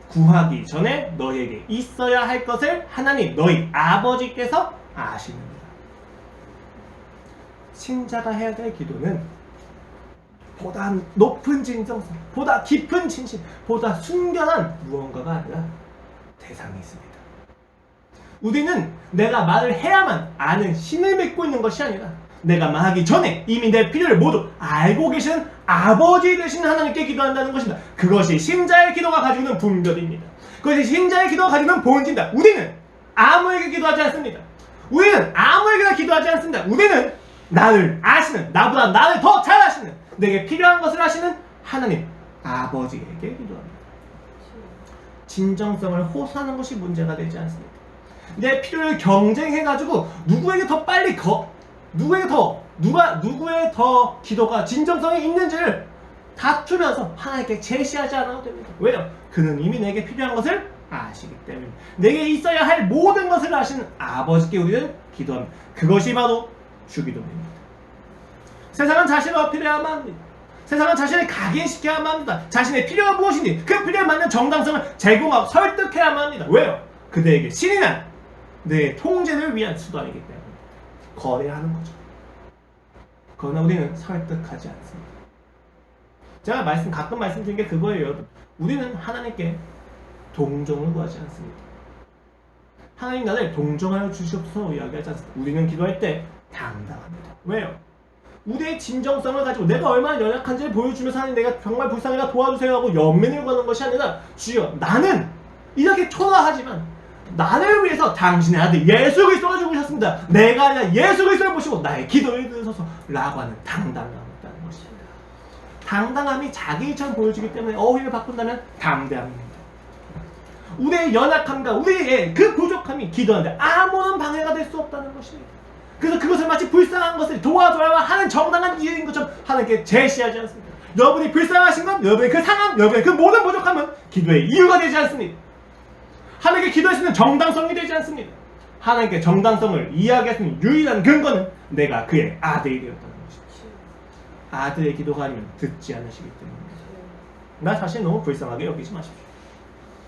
S1: 구하기 전에 너희에게 있어야 할 것을 하나님 너희 아버지께서 아시느니라. 신자가 해야 될 기도는 보다 높은 진정성, 보다 깊은 진실, 보다 순결한 무언가가 아니라 대상이 있습니다. 우리는 내가 말을 해야만 아는 신을 믿고 있는 것이 아니라 내가 말하기 전에 이미 내 필요를 모두 알고 계시는 아버지 되신 하나님께 기도한다는 것입니다. 그것이 신자의 기도가 가지고 있는 분별입니다. 그것이 신자의 기도가 가지고 있는 본질입니다. 우리는 아무에게 기도하지 않습니다. 우리는 아무에게나 기도하지 않습니다. 우리는 나를 아시는, 나보다 나를 더 잘 아시는, 내게 필요한 것을 아시는 하나님 아버지에게 기도합니다. 진정성을 호소하는 것이 문제가 되지 않습니다. 내 필요를 경쟁해가지고 누구의 더 기도가 진정성이 있는지를 다투면서 하나님께 제시하지 않아도 됩니다. 왜요? 그는 이미 내게 필요한 것을 아시기 때문에 내게 있어야 할 모든 것을 아시는 아버지께 우리는 기도합니다. 그것이 바로 주기도입니다. 세상은 자신을 어필해야만 합니다. 세상은 자신을 각인시켜야만 합니다. 자신의 필요가 무엇인지 그 필요에 맞는 정당성을 제공하고 설득해야만 합니다. 왜요? 그대에게 신이 난 내 통제를 위한 수단이기 때문에 거래하는 거죠. 그러나 우리는 설득하지 않습니다. 제가 가끔 말씀드린 게 그거예요, 여러분. 우리는 하나님께 동정을 구하지 않습니다. 하나님 나를 동정하여 주시옵소서 이야기하지 않습니다. 우리는 기도할 때 당당합니다. 왜요? 우리의 진정성을 가지고 내가 얼마나 연약한지를 보여주면서 하나님 내가 정말 불쌍해가 도와주세요 하고 연민을 구하는 것이 아니라 주여 나는 이렇게 초라하지만 나를 위해서 당신의 아들 예수 그리스도가 죽으셨습니다. 내가 아니라 예수 그리스도를 보시고 나의 기도를 들으소서 라고 하는 당당함이 있다는 것입니다. 당당함이 자기 일처럼 보여지기 때문에 어휘를 바꾼다면 담대함입니다. 우리의 연약함과 우리의 그 부족함이 기도하는데 아무런 방해가 될 수 없다는 것입니다. 그래서 그것을 마치 불쌍한 것을 도와줘야 하는 정당한 이유인 것처럼 하나님께 제시하지 않습니다. 여러분이 불쌍하신 건 여러분의 그 상황, 여러분의 그 모든 부족함은 기도의 이유가 되지 않습니다. 하나님께 기도할 수 있는 정당성이 되지 않습니다. 하나님께 정당성을 이야기할 수 있는 유일한 근거는 내가 그의 아들이 되었다는 것입니다. 아들의 기도가 아니면 듣지 않으시기 때문입니다. 나 자신 너무 불쌍하게 여기지 마십시오.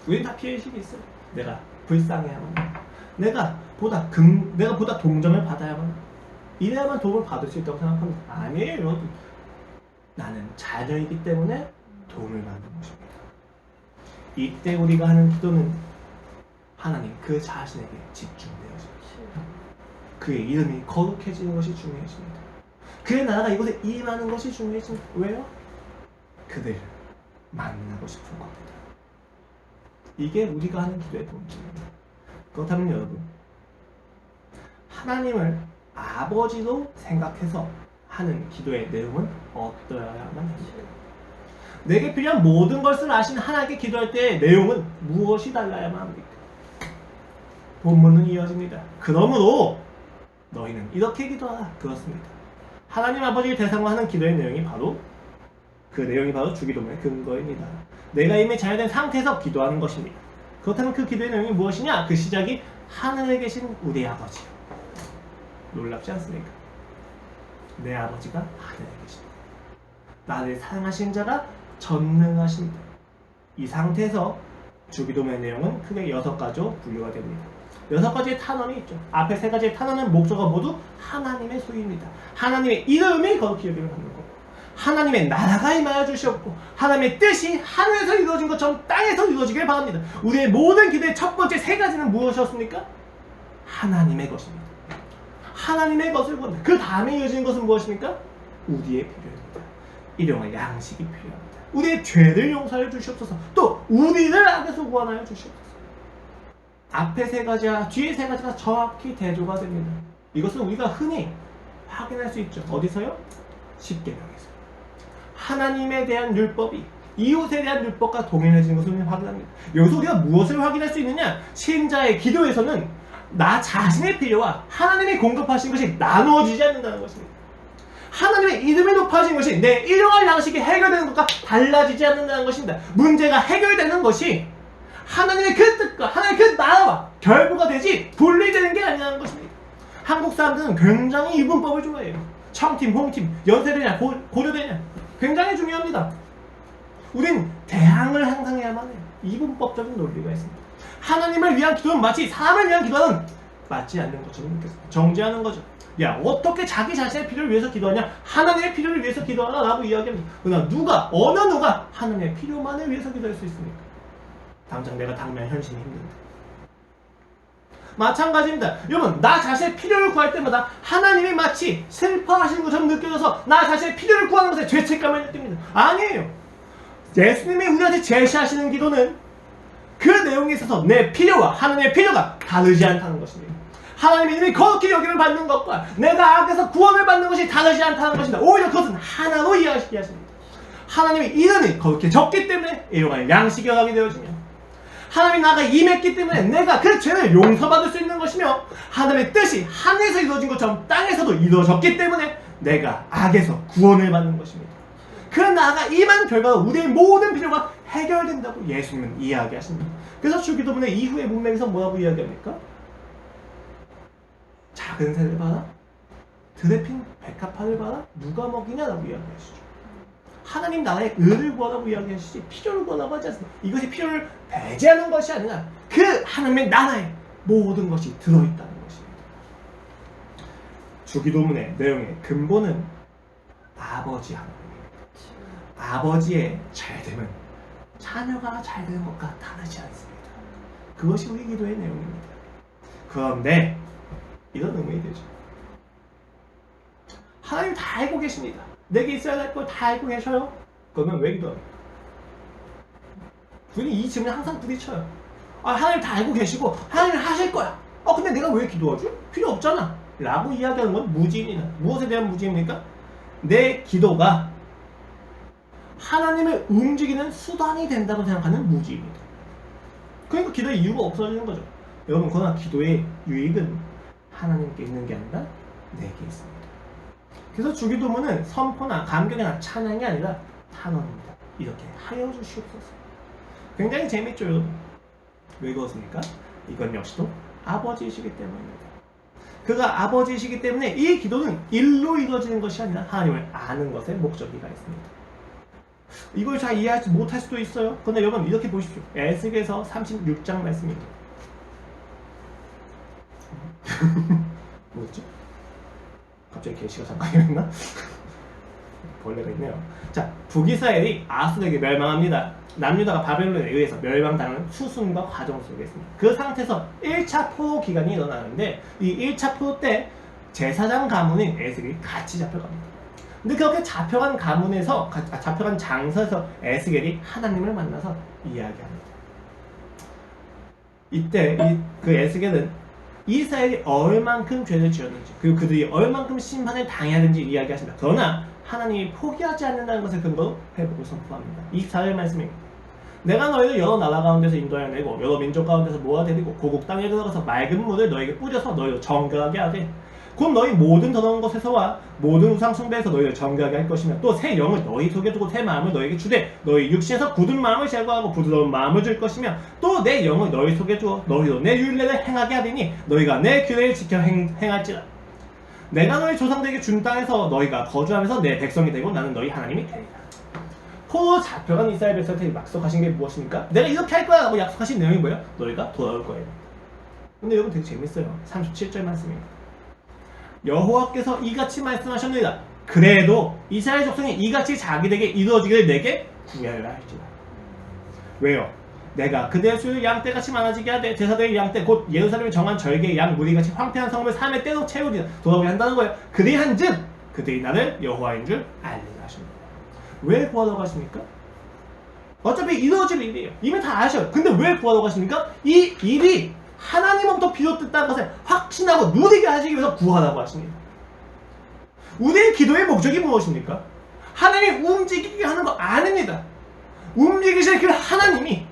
S1: 우리는 다 피해의식이 있어요. 내가 불쌍해야만 합니다. 내가 보다 동정을 받아야만 합니다. 이래야만 도움을 받을 수 있다고 생각합니다. 아니에요, 여러분. 나는 자녀이기 때문에 도움을 받는 것입니다. 이때 우리가 하는 기도는 하나님 그 자신에게 집중되어집니다. 그의 이름이 거룩해지는 것이 중요해집니다. 그의 나라가 이곳에 임하는 것이 중요해집니다. 왜요? 그들을 만나고 싶은 겁니다. 이게 우리가 하는 기도의 본질입니다. 그렇다면 여러분, 하나님을 아버지로 생각해서 하는 기도의 내용은 어떠야만 합니까? 내게 필요한 모든 것을 아시는 하나님께 기도할 때의 내용은 무엇이 달라야만 합니까? 본문은 이어집니다. 그러므로 너희는 이렇게 기도하라. 그렇습니다. 하나님 아버지를 대상으로 하는 기도의 내용이 바로 주기도문의 근거입니다. 내가 이미 자유된 상태에서 기도하는 것입니다. 그렇다면 그 기도의 내용이 무엇이냐? 그 시작이 하늘에 계신 우리 아버지. 놀랍지 않습니까? 내 아버지가 하늘에 계십니다. 나를 사랑하신 자가 전능하십니다. 이 상태에서 주기도문의 내용은 크게 6가지로 분류가 됩니다. 6가지의 탄원이 있죠. 앞에 3가지의 탄원은 목적어 모두 하나님의 소유입니다. 하나님의 이름이 거룩히 여김을 받는 거고, 하나님의 나라가 임하여 주시옵고, 하나님의 뜻이 하늘에서 이루어진 것처럼 땅에서 이루어지길 바랍니다. 우리의 모든 기도의 첫 번째 3가지는 무엇이었습니까? 하나님의 것입니다. 하나님의 것을 구합니다. 그 다음에 이어지는 것은 무엇입니까? 우리의 필요입니다. 일용할 양식이 필요합니다. 우리의 죄를 용서해 주시옵소서. 또 우리를 악에서 구원하여 주시옵소서. 앞에 3가지와 뒤에 3가지가 정확히 대조가 됩니다. 이것은 우리가 흔히 확인할 수 있죠. 어디서요? 십계명에서. 하나님에 대한 율법이 이웃에 대한 율법과 동일해지는 것을 우리는 확인합니다. 여기서 우리가 무엇을 확인할 수 있느냐? 신자의 기도에서는 나 자신의 필요와 하나님이 공급하신 것이 나누어지지 않는다는 것입니다. 하나님의 이름이 높아진 것이 내 일용할 양식이 해결되는 것과 달라지지 않는다는 것입니다. 문제가 해결되는 것이 하나님의 그 뜻과 하나님의 그 나라와 결부가 되지 분리되는 게 아니라는 것입니다. 한국 사람들은 굉장히 이분법을 좋아해요. 청팀, 홍팀, 연세대냐, 고려대냐 굉장히 중요합니다. 우린 대항을 항상 해야만 해요. 이분법적인 논리가 있습니다. 하나님을 위한 기도는 마치 사람을 위한 기도는 맞지 않는 것처럼 느꼈습니다. 정죄하는 거죠. 야, 어떻게 자기 자신의 필요를 위해서 기도하냐? 하나님의 필요를 위해서 기도하라 라고 이야기합니다. 그러나 어느 누가 하나님의 필요만을 위해서 기도할 수 있습니까? 당장 내가 당면 현실이 힘든데. 마찬가지입니다. 여러분, 나 자신의 필요를 구할 때마다 하나님이 마치 슬퍼하시는 것처럼 느껴져서 나 자신의 필요를 구하는 것에 죄책감을 느낍니다. 아니에요. 예수님이 우리한테 제시하시는 기도는 그 내용에 있어서 내 필요와 하나님의 필요가 다르지 않다는 것입니다. 하나님이 이미 거룩히 여김을 받는 것과 내가 악에서 구원을 받는 것이 다르지 않다는 것입니다. 오히려 그것은 하나로 이해하시게 하십니다. 하나님이 이름이 거룩히 적기 때문에 일용할 양식이 허락이 되어지며 하나님이 나가 임했기 때문에 내가 그 죄를 용서받을 수 있는 것이며 하나님의 뜻이 하늘에서 이루어진 것처럼 땅에서도 이루어졌기 때문에 내가 악에서 구원을 받는 것입니다. 그 나아가 임한 결과로 우리의 모든 필요가 해결된다고 예수님은 이야기하십니다. 그래서 주기도문의 이후의 문맥에서 뭐라고 이야기합니까? 작은 새를 봐라, 들에 핀 백합화를 봐라, 누가 먹이냐라고 이야기하시죠. 하나님 나라의 의를 구하라고 이야기하시지 필요를 구하라고 하지 않습니다. 이것이 필요를 배제하는 것이 아니라 그 하나님의 나라에 모든 것이 들어있다는 것입니다. 주기도문의 내용의 근본은 아버지 하나님입니다. 아버지의 잘됨은 자녀가 잘되는 것과 다르지 않습니다. 그것이 우리 기도의 내용입니다. 그런데 이런 의문이 되죠. 하나님 다 알고 계십니다. 내게 있어야 할 걸 다 알고 계셔요? 그러면 왜 기도합니까? 우리는 이 질문에 항상 부딪혀요. 하나님 다 알고 계시고 하나님 하실 거야. 근데 내가 왜 기도하지? 필요 없잖아 라고 이야기하는 건 무지입니다. 무엇에 대한 무지입니까? 내 기도가 하나님을 움직이는 수단이 된다고 생각하는 무지입니다. 그러니까 기도의 이유가 없어지는 거죠. 여러분, 그러나 기도의 유익은 하나님께 있는 게 아니라 내게 있습니다. 그래서 주기도문은 선포나 감격이나 찬양이 아니라 탄원입니다. 이렇게 하여 주시옵소서. 굉장히 재밌죠, 여러분? 왜 그렇습니까? 이건 역시도 아버지이시기 때문입니다. 그가 아버지이시기 때문에 이 기도는 일로 이루어지는 것이 아니라 하나님을 아는 것에 목적이가 있습니다. 이걸 잘 이해하지 못할 수도 있어요. 그런데 여러분, 이렇게 보십시오. 에스겔서 36장 말씀입니다. 뭐였지? 갑자기 계시가 잠깐 일어났나? 벌레가 있네요. 자, 북이스라엘이 아수르에게 멸망합니다. 남유다가 바벨론에 의해서 멸망당하는 수순과 과정 속에 있습니다. 그 상태에서 1차 포로 기간이 일어나는데 이 1차 포로 때 제사장 가문인 에스겔이 같이 잡혀갑니다. 근데 그렇게 잡혀간 가문에서 잡혀간 장소에서 에스겔이 하나님을 만나서 이야기합니다. 이때 그 에스겔은 이스라엘이 얼만큼 죄를 지었는지 그리고 그들이 얼만큼 심판을 당해야 하는지 이야기하십니다. 그러나 하나님이 포기하지 않는다는 것을 근거로 회복을 선포합니다. 24절 말씀입니다. 내가 너희를 여러 나라 가운데서 인도하여 내고 여러 민족 가운데서 모아들이고 고국 땅에 들어가서 맑은 물을 너희에게 뿌려서 너희를 정결하게 하되 곧 너희 모든 더러운 것에서와 모든 우상 숭배에서 너희를 정결하게 할 것이며 또 새 영을 너희 속에 두고 새 마음을 너희에게 주되 너희 육신에서 굳은 마음을 제거하고 부드러운 마음을 줄 것이며 또 내 영을 너희 속에 두어 너희로 내 율례를 행하게 하리니 너희가 내 규례를 지켜 행할지라. 내가 너희 조상들에게 준 땅에서 너희가 거주하면서 내 백성이 되고 나는 너희 하나님이 되리라. 포로 잡혀간 이스라엘 백성들이 약속하신 게 무엇입니까? 내가 이렇게 할 거야 라고 약속하신 내용이 뭐예요? 너희가 돌아올 거예요. 근데 여러분 되게 재밌어요. 37절 말씀입니다. 여호와께서 이같이 말씀하셨느니라. 그래도 이스라엘 족속이 이같이 자기에게 이루어지기를 내게 구하여야 할지라. 왜요? 내가 그대의 수를 양떼같이 많아지게 하되 제사들의 양떼 곧 예루살렘이 정한 절개의 양 무리같이 황폐한 성읍을 삶의 때로 채우리라. 돌아오게 한다는 거예요. 그리한즉 그들이 나를 여호와인 줄 알리라 하십니다. 왜 구하러 가십니까? 어차피 이루어질 일이에요. 이미 다 아셔요. 근데 왜 구하러 가십니까? 이 일이 하나님으로부터 비롯됐다는 것을 확신하고 누리게 하시기 위해서 구하라고 하십니다. 우리의 기도의 목적이 무엇입니까? 하나님이 움직이게 하는 거 아닙니다. 움직이실 그 하나님이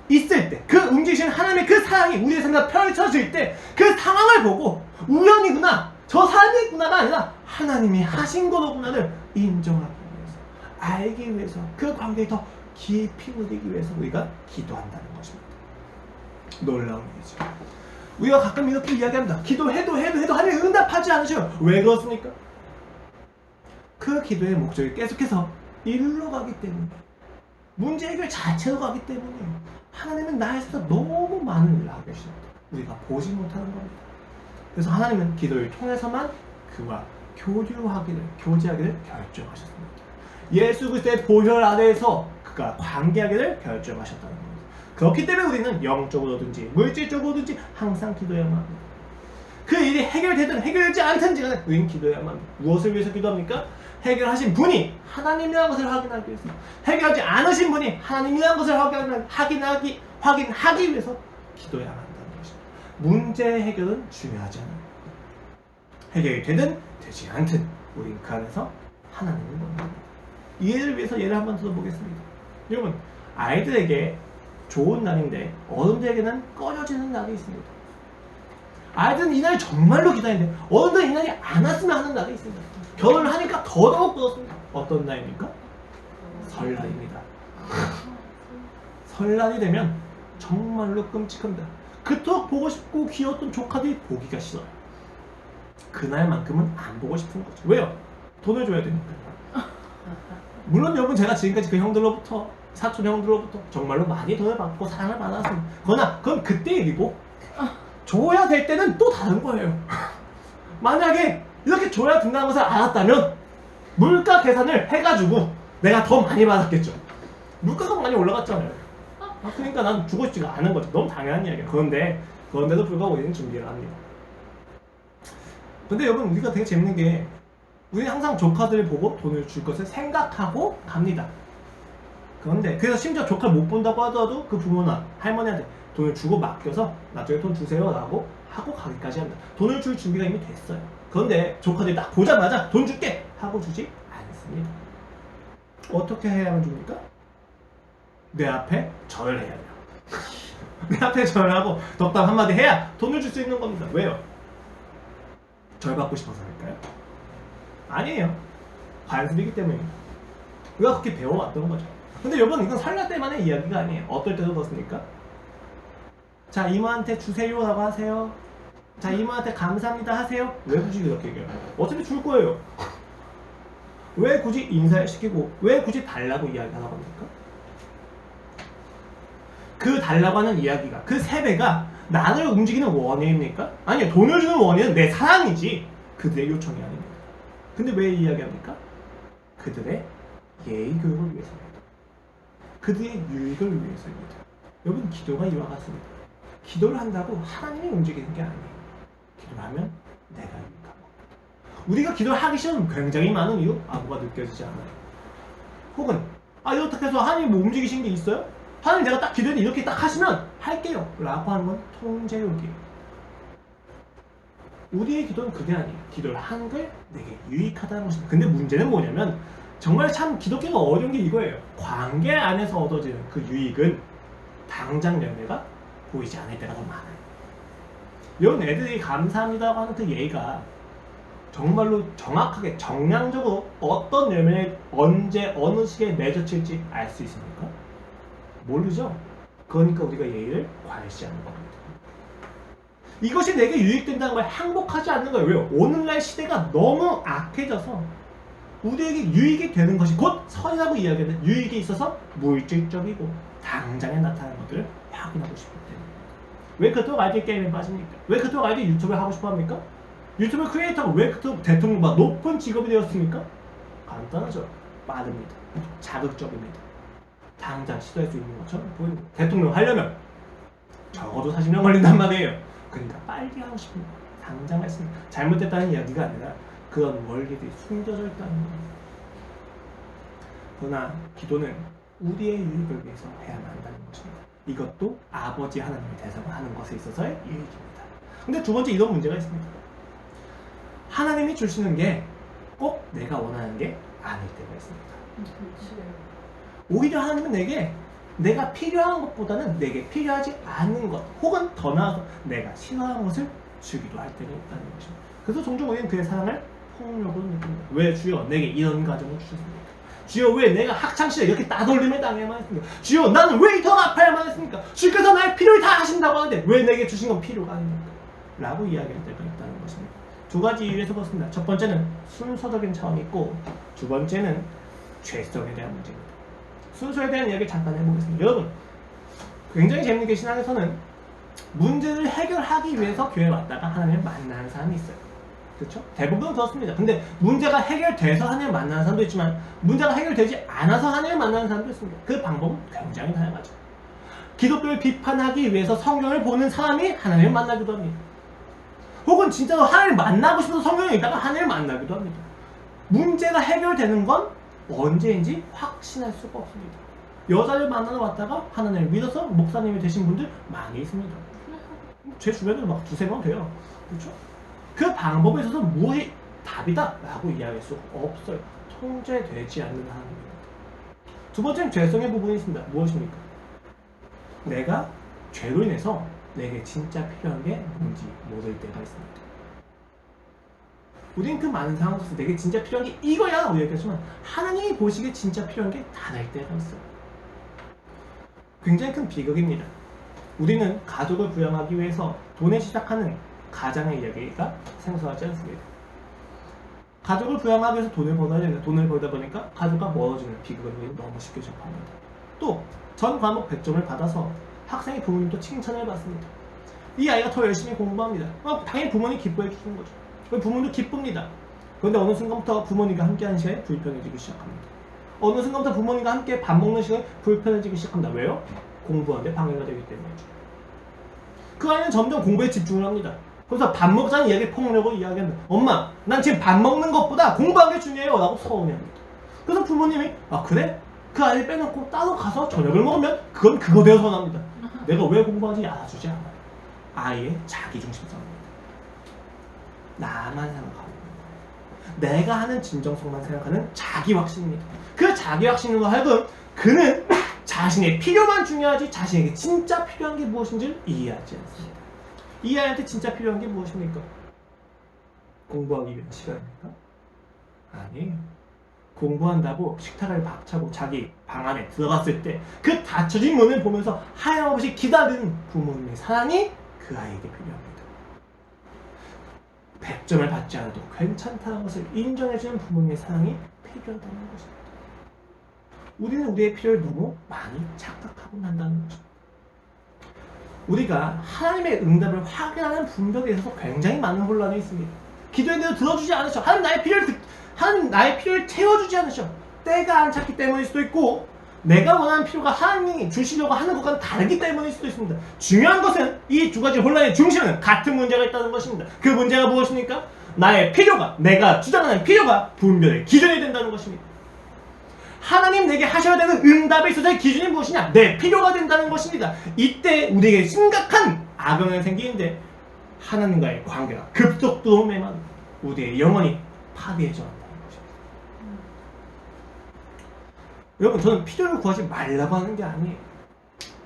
S1: 있을 때, 그 움직이시는 하나님의 그 사랑이 우리의 삶에 펼쳐질 때 그 상황을 보고 우연이구나, 저 사람이 있구나가 아니라 하나님이 하신 거로구나를 인정하기 위해서, 알기 위해서, 그 관계에 더 깊이 누리기 위해서 우리가 기도한다는 것입니다. 놀라운 일이죠. 우리가 가끔 이렇게 이야기합니다. 기도해도 하나님 응답하지 않으셔요. 왜 그렇습니까? 그 기도의 목적이 계속해서 이리로 가기 때문에, 문제 해결 자체로 가기 때문에 하나님은 나에서 너무 많은 일을 하고 계십니다. 우리가 보지 못하는 겁니다. 그래서 하나님은 기도를 통해서만 그와 교제하기를 결정하셨습니다. 예수 그리스도의 보혈 아래에서 그가 관계하기를 결정하셨다는 겁니다. 그렇기 때문에 우리는 영적으로든지 물질적으로든지 항상 기도해야만 합니다. 그 일이 해결되든 해결되지 않든지 간에 우리는 기도해야만 합니다. 무엇을 위해서 기도합니까? 해결하신 분이 하나님이라는 것을 확인하기 위해서, 해결하지 않으신 분이 하나님이라는 것을 확인하기 위해서 기도해야 한다는 것입니다. 문제 해결은 중요하지 않아요. 해결이 되든 되지 않든 우린 그 안에서 하나님을 원합니다. 이해를 위해서 예를 한번 들어보겠습니다. 여러분, 아이들에게 좋은 날인데 어른들에게는 꺼려지는 날이 있습니다. 아이들은 이 날이 정말로 기다리는데 어른들은 이 날이 안 왔으면 하는 날이 있습니다. 결혼을 하니까 더더욱 그렇습니다. 어떤 날입니까? 설날입니다. 설날이 되면 정말로 끔찍합니다. 그토록 보고 싶고 귀여웠던 조카들이 보기가 싫어요. 그날만큼은 안 보고 싶은 거죠. 왜요? 돈을 줘야 되니까요. 물론 여러분, 제가 지금까지 그 형들로부터, 사촌 형들로부터 정말로 많이 돈을 받고 사랑을 받았습니다. 그러나 그건 그때 일이고 줘야 될 때는 또 다른 거예요. 만약에 이렇게 줘야 된다는 것을 알았다면 물가 계산을 해가지고 내가 더 많이 받았겠죠. 물가가 많이 올라갔잖아요. 그러니까 난 주고 싶지가 않은 거죠. 너무 당연한 이야기예요. 그런데도 불구하고 우리는 준비를 합니다. 근데 여러분, 우리가 되게 재밌는 게 우리는 항상 조카들을 보고 돈을 줄 것을 생각하고 갑니다. 그런데 그래서 심지어 조카를 못 본다고 하더라도 그 부모나 할머니한테 돈을 주고 맡겨서 나중에 돈 주세요 라고 하고 가기까지 합니다. 돈을 줄 준비가 이미 됐어요. 그런데 조카들이 딱 보자마자 돈 줄게 하고 주지 않습니다. 어떻게 해야만 줍니까? 내 앞에 절을 해야 돼요. 내 앞에 절하고 덕담 한마디 해야 돈을 줄 수 있는 겁니다. 왜요? 절 받고 싶어서 할까요? 아니에요. 관습이기 때문입니다. 우리가 그렇게 배워왔던 거죠. 근데 여러분, 이건 설날 때만의 이야기가 아니에요. 어떨 때도 그렇습니까? 자, 이모한테 주세요 라고 하세요. 자, 이모한테 감사합니다 하세요. 왜 굳이 그렇게 얘기해요? 어차피 줄 거예요. 왜 굳이 인사를 시키고 왜 굳이 달라고 이야기하라고 합니까? 그 달라고 하는 이야기가, 그 세배가 나를 움직이는 원인입니까? 아니요. 돈을 주는 원인은 내 사랑이지 그들의 요청이 아닙니다. 근데 왜 이야기합니까? 그들의 예의 교육을 위해서입니다. 그들의 유익을 위해서입니다. 여러분, 기도가 이와 같습니다. 기도를 한다고 하나님이 움직이는 게 아니에요. 기도를 하면 내가 유익한 겁니다. 우리가 기도를 하기 싫은 굉장히 많은 이유, 뭐가 느껴지지 않아요. 혹은 이렇게 해서 하나님이 뭐 움직이신 게 있어요? 하나님, 내가 딱 기도했는데 이렇게 딱 하시면 할게요 라고 하는 건 통제욕이에요. 우리의 기도는 그게 아니에요. 기도를 하는 게 내게 유익하다는 것입니다. 근데 문제는 뭐냐면 정말 참 기독교가 어려운 게 이거예요. 관계 안에서 얻어지는 그 유익은 당장 열매가 보이지 않을 때가 더 많아요. 이런 애들이 감사합니다고 하는 그 예의가 정말로 정확하게 정량적으로 어떤 열매를 언제 어느 시기에 맺어질지 알 수 있습니까? 모르죠. 그러니까 우리가 예의를 과시하는 겁니다. 이것이 내게 유익된다는 걸 항복하지 않는 거예요. 왜요? 오늘날 시대가 너무 악해져서 우리에게 유익이 되는 것이 곧 선이라고 이야기하는 유익이 있어서 물질적이고 당장에 나타나는 것들을 확인하고 싶기 때문입니다. 왜 그토록 아이들 게임에 빠집니까? 왜 그토록 아이들 유튜브를 하고 싶어 합니까? 유튜브 크리에이터가 왜 그토록 대통령보다 높은 직업이 되었습니까? 간단하죠. 빠릅니다. 자극적입니다. 당장 시도할 수 있는 것처럼 보입니다. 대통령 하려면 적어도 40년 걸린단 말이에요. 그러니까 빨리 하고 싶은 거, 당장 할 수 있는, 잘못됐다는 이야기가 아니라 그런 원리들이 숨겨져 있다는 겁니다. 그러나 기도는 우리의 유익을 위해서 해야만 한다는 것입니다. 이것도 아버지 하나님의 대상을 하는 것에 있어서의 유익입니다. 근데 두 번째, 이런 문제가 있습니다. 하나님이 주시는 게 꼭 내가 원하는 게 아닐 때가 있습니다. 오히려 하나님은 내가 필요한 것보다는 내게 필요하지 않은 것, 혹은 더 나아가서 내가 싫어하는 것을 주기도 할 때가 있다는 것입니다. 그래서 종종 우리는 그의 사랑을 폭력으로 느낍니다. 왜 주여 내게 이런 가정을 주셨습니까? 주여 왜 내가 학창시절에 이렇게 따돌림을 당해야만 했습니까? 주여 나는 왜 더 아파야만 했습니까? 주께서 나의 필요를 다 하신다고 하는데 왜 내게 주신 건 필요가 아닙니까? 라고 이야기할 때가 있다는 것입니다. 두 가지 이유에서 그렇습니다. 첫 번째는 순서적인 차원이 있고 두 번째는 죄성에 대한 문제입니다. 순서에 대한 이야기 잠깐 해보겠습니다. 여러분 굉장히 재밌는 게 신앙에서는 문제를 해결하기 위해서 교회에 왔다가 하나님을 만나는 사람이 있어요. 그렇죠? 대부분 그렇습니다. 근데 문제가 해결돼서 하나님을 만나는 사람도 있지만 문제가 해결되지 않아서 하나님을 만나는 사람도 있습니다. 그 방법은 굉장히 다양하죠. 기독교를 비판하기 위해서 성경을 보는 사람이 하나님을 만나기도 합니다. 혹은 진짜로 하나님을 만나고 싶어서 성경에 있다가 하나님을 만나기도 합니다. 문제가 해결되는 건 언제인지 확신할 수가 없습니다. 여자를 만나러 왔다가 하나님을 믿어서 목사님이 되신 분들 많이 있습니다. 제 주변에도 막 두세 명 돼요. 그렇죠? 그 방법에 있어서 무엇이 답이다 라고 이야기할 수 없어요. 통제되지 않는 하나님입니다. 두 번째는 죄성의 부분이 있습니다. 무엇입니까? 내가 죄로 인해서 내게 진짜 필요한 게 뭔지 모를 때가 있습니다. 우리는 그 많은 상황 속에서 내게 진짜 필요한 게 이거야 라고 얘기하지만 하나님이 보시기에 진짜 필요한 게 다를 때가 있어요. 굉장히 큰 비극입니다. 우리는 가족을 부양하기 위해서 돈에 시작하는 가장의 이야기가 생소하지 않습니다. 가족을 부양하기 위해서 돈을 벌어야 되는데 돈을 벌다 보니까 가족과 멀어지는 비극을 우리는 너무 쉽게 접합니다. 또 전 과목 100점을 받아서 학생의 부모님도 칭찬을 받습니다. 이 아이가 더 열심히 공부합니다. 당연히 부모님이 기뻐해 주는 거죠. 부모님도 기쁩니다. 그런데 어느 순간부터 부모님과 함께하는 시간이 불편해지기 시작합니다. 어느 순간부터 부모님과 함께 밥 먹는 시간이 불편해지기 시작합니다. 왜요? 공부하는데 방해가 되기 때문이죠. 그 아이는 점점 공부에 집중을 합니다. 그래서 밥 먹자는 이야기 폭력을 이야기합니다. 엄마, 난 지금 밥 먹는 것보다 공부하는 게 중요해요 라고 서운해합니다. 그래서 부모님이 아 그래? 그 아이를 빼놓고 따로 가서 저녁을 먹으면 그건 그거 되어 서운합니다. 내가 왜 공부하는지 알아주지 않아요. 아이의 자기중심성입니다. 나만 생각하고 내가 하는 진정성만 생각하는 자기확신입니다. 그 자기확신으로 하여금 그는 자신의 필요만 중요하지 자신에게 진짜 필요한 게 무엇인지를 이해하지 않습니다. 이 아이한테 진짜 필요한 게 무엇입니까? 공부하기 위한 시간입니까? 아니에요. 공부한다고 식탁을 박차고 자기 방 안에 들어갔을 때 그 닫혀진 문을 보면서 하염없이 기다리는 부모님의 사랑이 그 아이에게 필요합니다. 100점을 받지 않아도 괜찮다는 것을 인정해주는 부모님의 사랑이 필요하다는 것입니다. 우리는 우리의 필요를 너무 많이 착각하고 난다는 거죠. 우리가 하나님의 응답을 확인하는 분별에 있어서 굉장히 많은 혼란이 있습니다. 기도에 대해 들어주지 않으셔. 하나님 나의 필요를 채워주지 않으셔. 때가 안 찼기 때문일 수도 있고 내가 원하는 필요가 하나님이 주시려고 하는 것과는 다르기 때문일 수도 있습니다. 중요한 것은 이 두 가지 혼란의 중심에는 같은 문제가 있다는 것입니다. 그 문제가 무엇입니까? 나의 필요가, 내가 주장하는 필요가 분별의 기준이 된다는 것입니다. 하나님 내게 하셔야 되는 응답에 있어서의 기준이 무엇이냐? 내 필요가 된다는 것입니다. 이때 우리에게 심각한 악영향이 생기는데 하나님과의 관계가 급속도로 매만 우리의 영혼이 파괴해져 간다는 것입니다. 여러분 저는 필요를 구하지 말라고 하는 게 아니에요.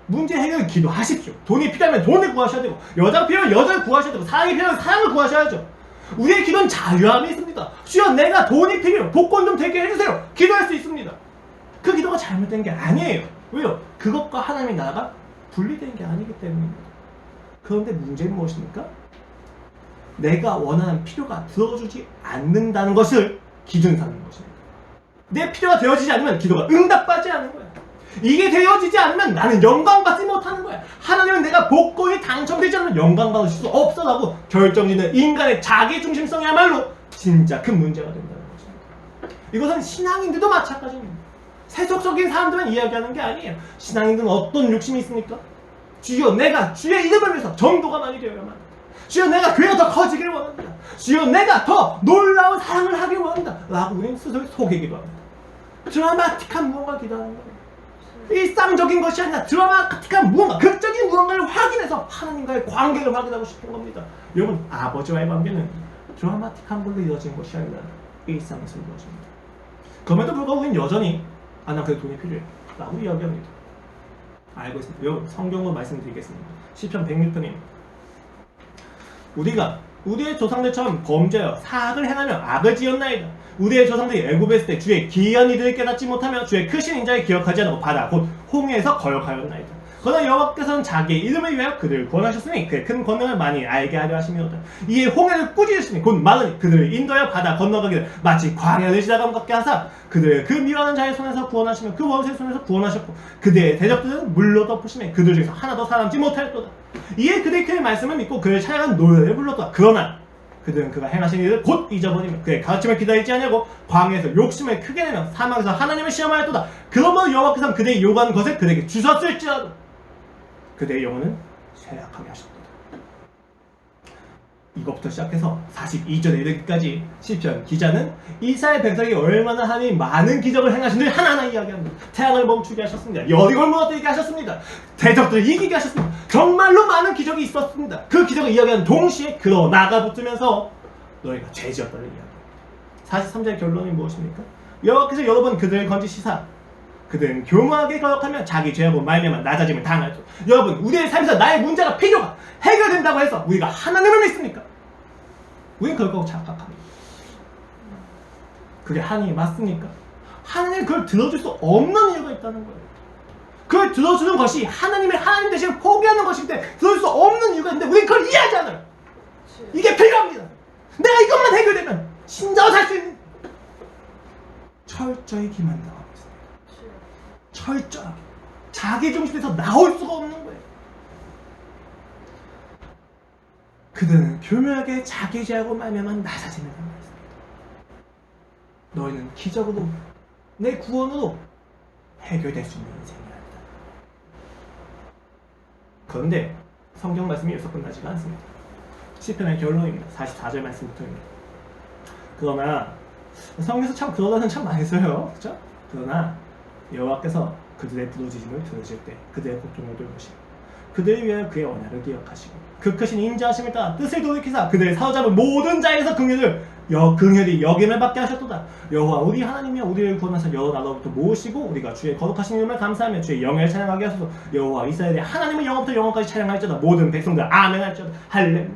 S1: 문제 해결 기도하십시오. 돈이 필요하면 돈을 구하셔야 되고 여자가 필요하면 여자를 구하셔야 되고 사랑이 필요하면 사랑을 구하셔야죠. 우리의 기도는 자유함이 있습니다. 주여 내가 돈이 필요해요. 복권 좀 되게 해주세요. 기도할 수 있습니다. 그 기도가 잘못된 게 아니에요. 왜요? 그것과 하나님의 나라가 분리된 게 아니기 때문입니다. 그런데 문제는 무엇입니까? 내가 원하는 필요가 들어주지 않는다는 것을 기준 삼는 것입니다. 내 필요가 되어지지 않으면 기도가 응답받지 않는 거야. 이게 되어지지 않으면 나는 영광받지 못하는 거야. 하나님은 내가 복권이 당첨되지 않으면 영광받을 수 없어라고 결정짓는 인간의 자기중심성이야말로 진짜 큰 문제가 된다는 것입니다. 이것은 신앙인들도 마찬가지입니다. 세속적인 사람들만 이야기하는 게 아니에요. 신앙인들은 어떤 욕심이 있습니까? 주여 내가 주의 이름을 위해서 전도가 많이 되어야만 합니다. 주여 내가 교회가 더 커지기를 원합니다. 주여 내가 더 놀라운 사랑을 하길 원합니다. 라고 우리는 스스로 속이기도 합니다. 드라마틱한 무언가를 기도하는 거예요. 일상적인 것이 아니라 드라마틱한 무언가, 극적인 무언가를 확인해서 하나님과의 관계를 확인하고 싶은 겁니다. 여러분 아버지와의 관계는 드라마틱한 걸로 이루어진 것이 아니라 일상에서 이루어집니다. 그럼에도 불구하고 우리는 여전히 난 그래도 돈이 필요해 라고 이야기합니다. 알고 있습니다. 여러분 성경으로 말씀드리겠습니다. 시편 106편입니다. 우리가 우리의 조상들처럼 범죄여 사악을 행하며 악을 지었나이다. 우리의 조상들이 애굽에 있을 때 주의 기이한 이들을 깨닫지 못하며 주의 크신 인자를 기억하지 않고 바다 곧 홍해에서 거역하였나이다. 그러나 여호와께서는 자기의 이름을 위하여 그들을 구원하셨으니 그의 큰 권능을 많이 알게 하려 하심이로다. 이에 홍해를 꾸짖으시니 곧 막으니 그들을 인도하여 바다 건너가기를 마치 광야를 지나감 같게 하사 그들을 그 미워하는 자의 손에서 구원하시며 그 원수의 손에서 구원하셨고 그들의 대적들은 물로 덮으시며 그들 중에서 하나도 살아남지 못하였도다. 이에 그들이 그의 말씀을 믿고 그를 찬양한 노래를 불렀도다. 그러나 그들은 그가 행하신 일을 곧 잊어버리며 그의 가르침을 기다리지 아니하고 광야에서 욕심을 크게 내며 사막에서 하나님을 시험하였도다. 그러므로 여호와께서는 그들이 요구하는 것을 그들에게 주셨을지라도 그대의 영혼은 쇠약하게 하셨도다. 이것부터 시작해서 42절에 이르기까지 시편 기자는 이스라엘 백성이 얼마나 하나님이 많은 기적을 행하신지 하나하나 이야기합니다. 태양을 멈추게 하셨습니다. 여리고를 무너뜨리게 하셨습니다. 대적들을 이기게 하셨습니다. 정말로 많은 기적이 있었습니다. 그 기적을 이야기하는 동시에 그러나가 붙으면서 너희가 죄지었다는 이야기입니다. 43절의 결론이 무엇입니까? 여호와께서 여러 번 그들을 건지시사 그들은 교묘하게 거역하며 자기 죄하고 말미암아 낮아짐을 당하였죠. 여러분, 우리의 삶에서 나의 문제가 필요가 해결된다고 해서 우리가 하나님을 믿습니까? 우리는 그걸 착각합니다. 그게 하나님이 맞습니까? 하나님은 그걸 들어줄 수 없는 이유가 있다는 거예요. 그걸 들어주는 것이 하나님의 하나님 대신을 포기하는 것인데 들어줄 수 없는 이유가 있는데 우리는 그걸 이해하지 않아요. 이게 필요합니다. 내가 이것만 해결되면 신자로 살 수 있는 철저히 기만당하고 있습니다. 철저하게 자기 중심에서 나올 수가 없는 거예요. 그들은 교묘하게 자기 죄하고 말미암아 낮아지는 것입니다. 너희는 기적으로 내 구원으로 해결될 수 있는 인생이 아니다. 그런데 성경 말씀이 여기서 끝나지가 않습니다. 시편의 결론입니다. 44절 말씀부터입니다. 그러나 성경에서 참 그러다는 참 많이 써요. 그렇죠? 그러나 여호와께서 그들의 부르짖음을 들으실 때 그들의 고통을 돌보시고 그들을 위하여 그의 언약을 기억하시고 그 크신 인자하심을 따라 뜻을 돌이키사 그들을 사로잡은 모든 자에서 긍휼히 여김을 받게 하셨도다. 여호와 우리 하나님이여 우리를 구원하사 여러 나라로부터 모으시고 우리가 주의 거룩하신 이름을 감사하며 주의 영예를 찬양하게 하소서. 여호와 이스라엘의 하나님은 영원부터 영원까지 찬양할지어다. 모든 백성들 아멘 할지어다. 할렐루야.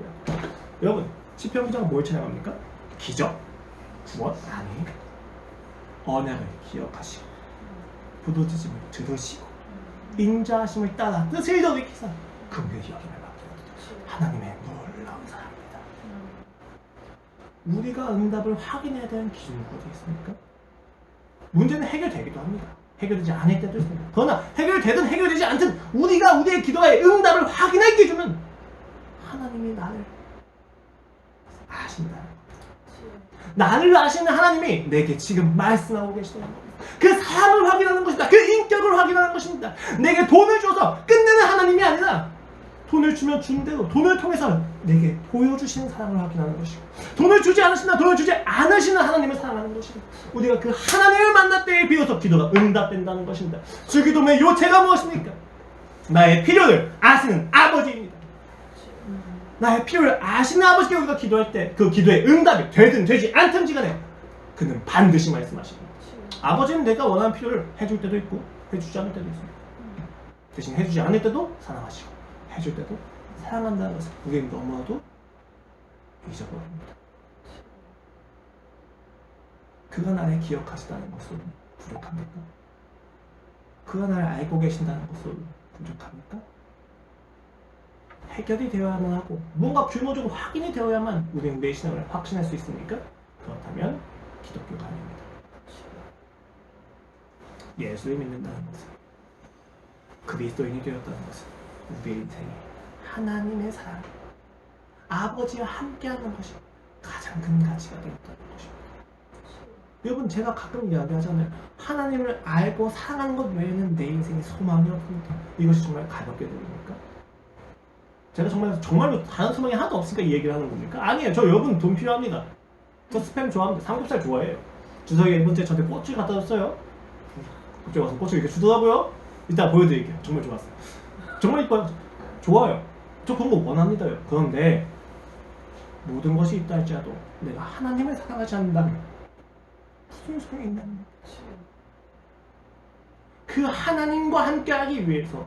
S1: 여러분, 시편 기자가 뭘 찬양합니까? 기적? 구원? 아니, 언약을 기억하시고 부르짖음을 들으시고 인자하심을 따라 뜻을 돌이키사 긍휼히 여김을 받게 하소서. 하나님의 놀라운 사랑입니다. 우리가 응답을 확인해야 되는 기준이 어디 있습니까? 문제는 해결되기도 합니다. 해결되지 않을 때도 있습니다. 그러나 해결되든 해결되지 않든 우리가 우리의 기도의 응답을 확인할 기준은 하나님이 나를 아신다. 나를 아시는 하나님이 내게 지금 말씀하고 계시다는 겁니다. 그 사랑을 확인하는 것이다. 그 인격을 확인하는 것입니다. 내게 돈을 줘서 끝내는 하나님이 아니라 돈을 주면 준 대로 돈을 통해서 내게 보여주시는 사랑을 확인하는 것이고 돈을 주지 않으시나 돈을 주지 않으시는 하나님을 사랑하는 것입니다. 우리가 그 하나님을 만날 때에 비로소 기도가 응답된다는 것입니다. 주기도문의 요체가 무엇입니까? 나의 필요를 아시는 아버지입니다. 나의 필요를 아시는 아버지께 우리가 기도할 때 그 기도의 응답이 되든 되지 않든지 간에 그는 반드시 말씀하십니다. 아버지는 내가 원하는 필요를 해줄 때도 있고 해주지 않을 때도 있습니다. 대신 해주지 않을 때도 사랑하시고 해줄 때도 사랑한다는 것을 우리는 너무나도 잊어버립니다. 그가 나를 기억하시다는 것은 부족합니까? 그가 나를 알고 계신다는 것은 부족합니까? 해결이 되어야만 하고 뭔가 규모적으로 확인이 되어야만 우리는 내 신앙을 확신할 수 있습니까? 그렇다면 기독교가 아닙니다. 예수를 믿는다는 것은 그리스도인이 되었다는 것은 우리의 인생에 하나님의 사랑, 아버지와 함께하는 것이 가장 큰 가치가 되었다는 것입니다. 여러분, 제가 가끔 이야기하잖아요. 하나님을 알고 사랑하는 것 외에는 내 인생에 소망이 없습니다. 이것이 정말 가볍게 들립니까? 제가 정말로 다른 소망이 하나도 없으니까 이 얘기를 하는 겁니까? 아니에요. 저 여러분 돈 필요합니다. 저 스팸 좋아합니다. 삼겹살 좋아해요. 주석이가 이번주에 저한테 꼬치 갖다 줬어요. 그때 와서 꼬치 이렇게 주더라고요. 이따 보여드릴게요. 정말 좋았어요. 정말 이뻐요. 좋아요. 저 그런 거 원합니다요. 그런데 모든 것이 있다 할지라도 내가 하나님을 사랑하지 않는다면 무슨 소용이 있냐는 그 하나님과 함께하기 위해서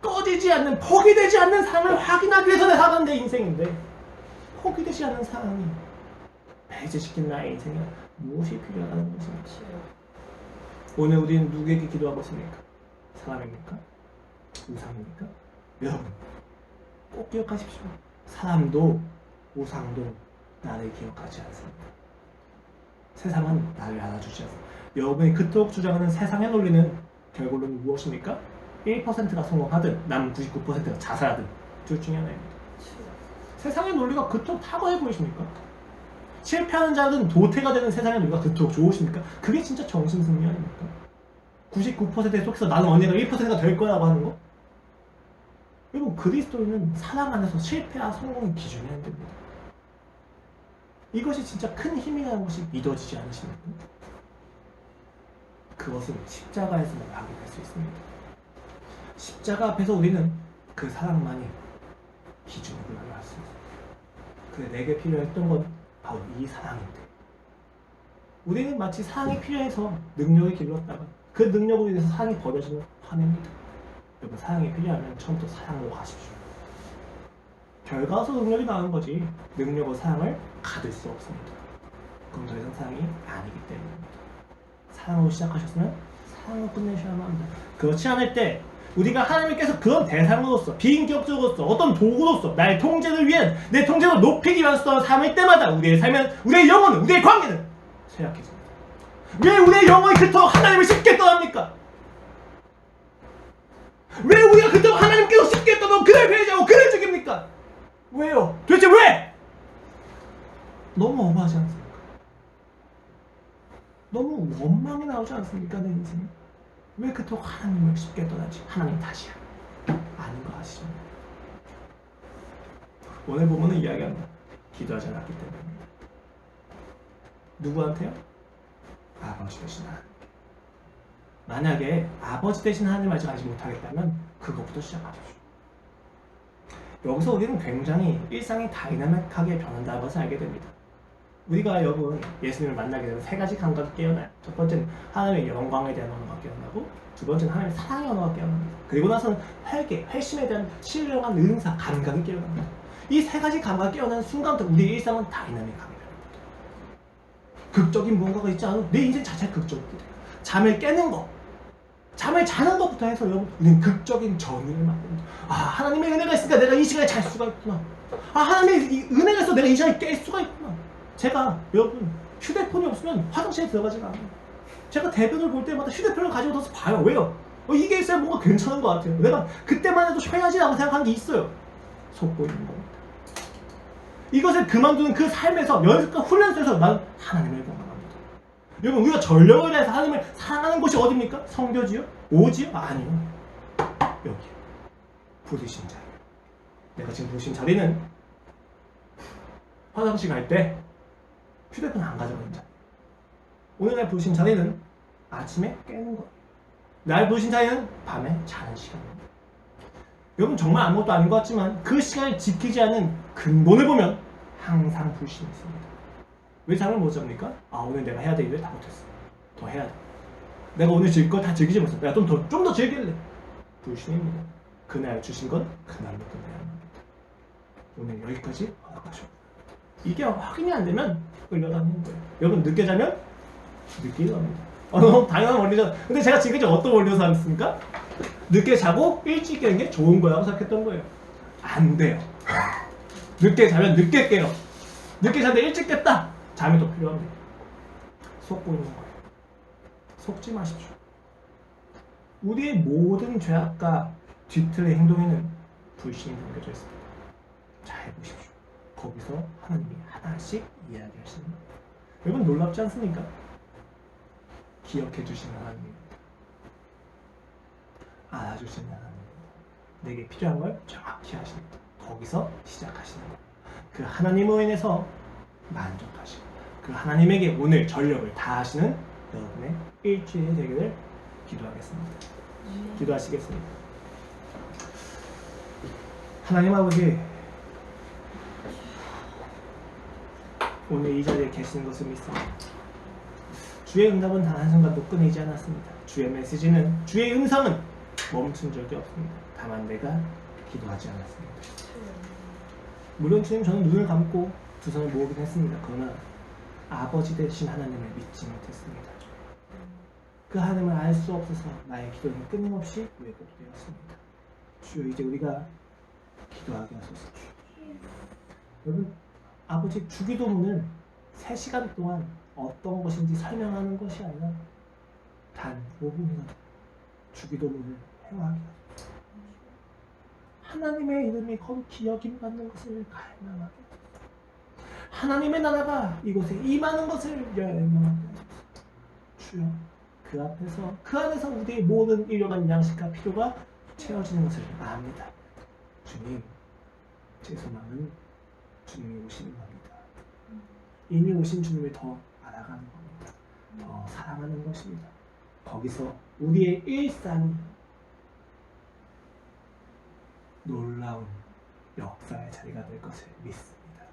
S1: 꺼지지 않는, 포기되지 않는 사랑을 확인하기 위해서 내가 살아가는 내 인생인데 포기되지 않는 사랑이 배제시킨 나의 인생에 무엇이 필요하다는 것입니다. 오늘 우리는 누구에게 기도하고 있습니까? 사람입니까? 우상입니까? 여러분 꼭 기억하십시오. 사람도 우상도 나를 기억하지 않습니다. 세상은 나를 알아주지 않습니다. 여러분이 그토록 주장하는 세상의 논리는 결국은 무엇입니까? 1%가 성공하든 남 99%가 자살하든 둘 중에 하나입니다. 세상의 논리가 그토록 탁월해 보이십니까? 실패하는 자는 도태가 되는 세상의 논리가 그토록 좋으십니까? 그게 진짜 정신승리 아닙니까? 99%에 속해서 나는 언젠가 1%가 될 거라고 하는 거? 여러분 그리스도인은 사랑 안에서 실패와 성공의 기준이 안 됩니다. 이것이 진짜 큰 힘이라는 것이 믿어지지 않으십니까? 그것은 십자가에서만 확인할 수 있습니다. 십자가 앞에서 우리는 그 사랑만이 기준으로 알 수 있습니다. 그래 내게 필요했던 건 바로 이 사랑인데 우리는 마치 사랑이 필요해서 능력을 길렀다가 그 능력으로 인해서 사랑이 버려지면 화냅니다. 여러분 사랑이 필요하면 처음부터 사랑으로 가십시오. 결과서 능력이 나오는 거지 능력으로 사랑을 가질 수 없습니다. 그럼 더 이상 사랑이 아니기 때문입니다. 사랑으로 시작하셨으면 사랑으로 끝내셔야만 합니다. 그렇지 않을 때 우리가 하나님께서 그런 대상으로서 비인격적으로서 어떤 도구로서 나의 통제를 위한 내 통제를 높이기 위한 수단을 삼을 때마다 우리의 삶은 우리의 영혼은 우리의 관계는 쇠약해집니다. 왜 우리의 영혼이 그토록 하나님을 쉽게 떠납니까? 왜 우리가 그토록 하나님께서 쉽게 떠나고 그를 배제하고 그를 죽입니까? 왜요? 도대체 왜? 너무 어마하지 않습니까? 너무 원망이 나오지 않습니까? 내 인생에 왜 그토록 하나님을 쉽게 떠나지? 하나님 탓이야 아닌 거 아시죠? 오늘 보면은 이야기합니다. 기도하지 않았기 때문입니다. 누구한테요? 아버지 되신 하나님. 만약에 아버지 되신 하나님 아직 알지 못하겠다면 그것부터 시작하십시오. 여기서 우리는 굉장히 일상이 다이나믹하게 변한다는 것을 알게 됩니다. 우리가 여러분 예수님을 만나게 되면 세 가지 감각이 깨어나요. 첫 번째는 하나님의 영광에 대한 언어가 깨어나고 두 번째는 하나님의 사랑의 언어가 깨어납니다. 그리고 나서는 회개, 회심에 대한 신령한 은사, 감각이 깨어납니다. 이 세 가지 감각이 깨어나는 순간부터 우리의 일상은 다이나믹하게 변합니다. 극적인 무언가가 있지 않아도 내 인생 자체가 극적이게 돼요. 잠을 깨는 것, 잠을 자는 것부터 해서 여러분 우리는 극적인 전율을 맛봅니다. 아 하나님의 은혜가 있으니까 내가 이 시간에 잘 수가 있구나. 아 하나님의 이 은혜가 있어서 내가 이 시간에 깰 수가 있구나. 제가 여러분 휴대폰이 없으면 화장실에 들어가지가 않아요. 제가 대변을 볼 때마다 휴대폰을 가지고 나서 봐요. 왜요? 이게 있어야 뭔가 괜찮은 것 같아요. 내가 그때만 해도 쉬어야지라고 생각하는 게 있어요. 속고 있는 겁니다. 이것을 그만두는 그 삶에서 연습과 훈련 속에서 나는 하나님을 경험합니다. 여러분 우리가 전력을 다해서 하나님을 사랑하는 곳이 어디입니까? 성교지요? 오지요? 아니요. 여기요. 부르신 자예요. 내가 지금 부르신 자리는 화장실 갈 때 휴대폰 안 가져가는 자리. 오늘 날 부르신 자리는 아침에 깨는 거예요. 날 부르신 자리는 밤에 자는 시간입니다. 여러분 정말 아무것도 아닌 것 같지만 그 시간을 지키지 않는 근본을 보면 항상 불신이 있습니다. 왜 잠을 못 잡니까? 아 오늘 내가 해야 될 일을 다 못했어. 더 해야 돼. 내가 오늘 즐길 거 다 즐기지 못했어. 내가 좀 더 즐길래. 불신입니다. 그날 주신 건 그날로 끝내야 합니다. 오늘 여기까지 허락하셔. 이게 확인이 안 되면 끌려다니는 거예요. 여러분 늦게 자면 늦게 일어납니다. 너무 당연한 원리죠. 근데 제가 지금까지 어떤 원리로 살았습니까? 늦게 자고 일찍 깨는 게 좋은 거라고 생각했던 거예요. 안 돼요. 늦게 자면 늦게 깨요. 늦게 자는데 일찍 깼다. 잠이 더 필요합니다. 속고 있는 거예요. 속지 마십시오. 우리의 모든 죄악과 뒤틀의 행동에는 불신이 담겨져 있습니다. 잘 보십시오. 거기서 하나님이 하나씩 이야기하십니다. 여러분 놀랍지 않습니까? 기억해 주시는 하나님입니다. 알아주시는 하나님입니다. 내게 필요한 걸 정확히 하십니다. 거기서 시작하시는 거예요. 그 하나님으로 인해서 만족하시고 그 하나님에게 오늘 전력을 다하시는 여러분의 일주일이 되기를 기도하겠습니다. 기도하시겠습니다. 하나님 아버지, 오늘 이 자리에 계시는 것을 믿습니다. 주의 응답은 단 한순간도 끊이지 않았습니다. 주의 메시지는, 주의 음성은 멈춘 적이 없습니다. 다만 내가 기도하지 않았습니다. 물론 주님 저는 눈을 감고 두 손을 모으긴 했습니다. 그러나 아버지 되신 하나님을 믿지 못했습니다. 그 하나님을 알 수 없어서 나의 기도는 끊임없이 왜곡되었습니다. 주여 이제 우리가 기도하게 하소서. 여러분 아버지 주기도문을 3시간 동안 어떤 것인지 설명하는 것이 아니라 단 5분이라도 주기도문을 행하게 하소서. 하나님의 이름이 거룩히 여김받는 것을 갈망하게 하소서. 하나님의 나라가 이곳에 임하는 것을 열망하게 하소서. 주여 그 앞에서 그 안에서 우리의 모든 일용한 양식과 필요가 채워지는 것을 압니다. 주님 제 소망은 주님이 오시는 겁니다. 이미 오신 주님을 더 알아가는 겁니다. 더 사랑하는 것입니다. 거기서 우리의 일상이 놀라운 역사의 자리가 될 것을 믿습니다.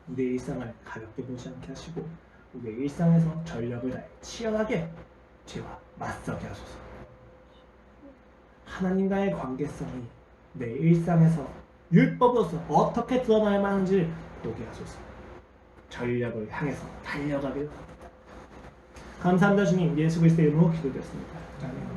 S1: 우리의 일상을 가볍게 보지 않게 하시고 우리의 일상에서 전력을 다해 치열하게 죄와 맞서게 하소서. 하나님과의 관계성이 내 일상에서 율법으로서 어떻게 드러나야만 하는지 보게 하소서. 전력을 향해서 달려가길 바랍니다. 감사합니다 주님. 예수 그리스도의 이름으로 기도드렸습니다. 아멘.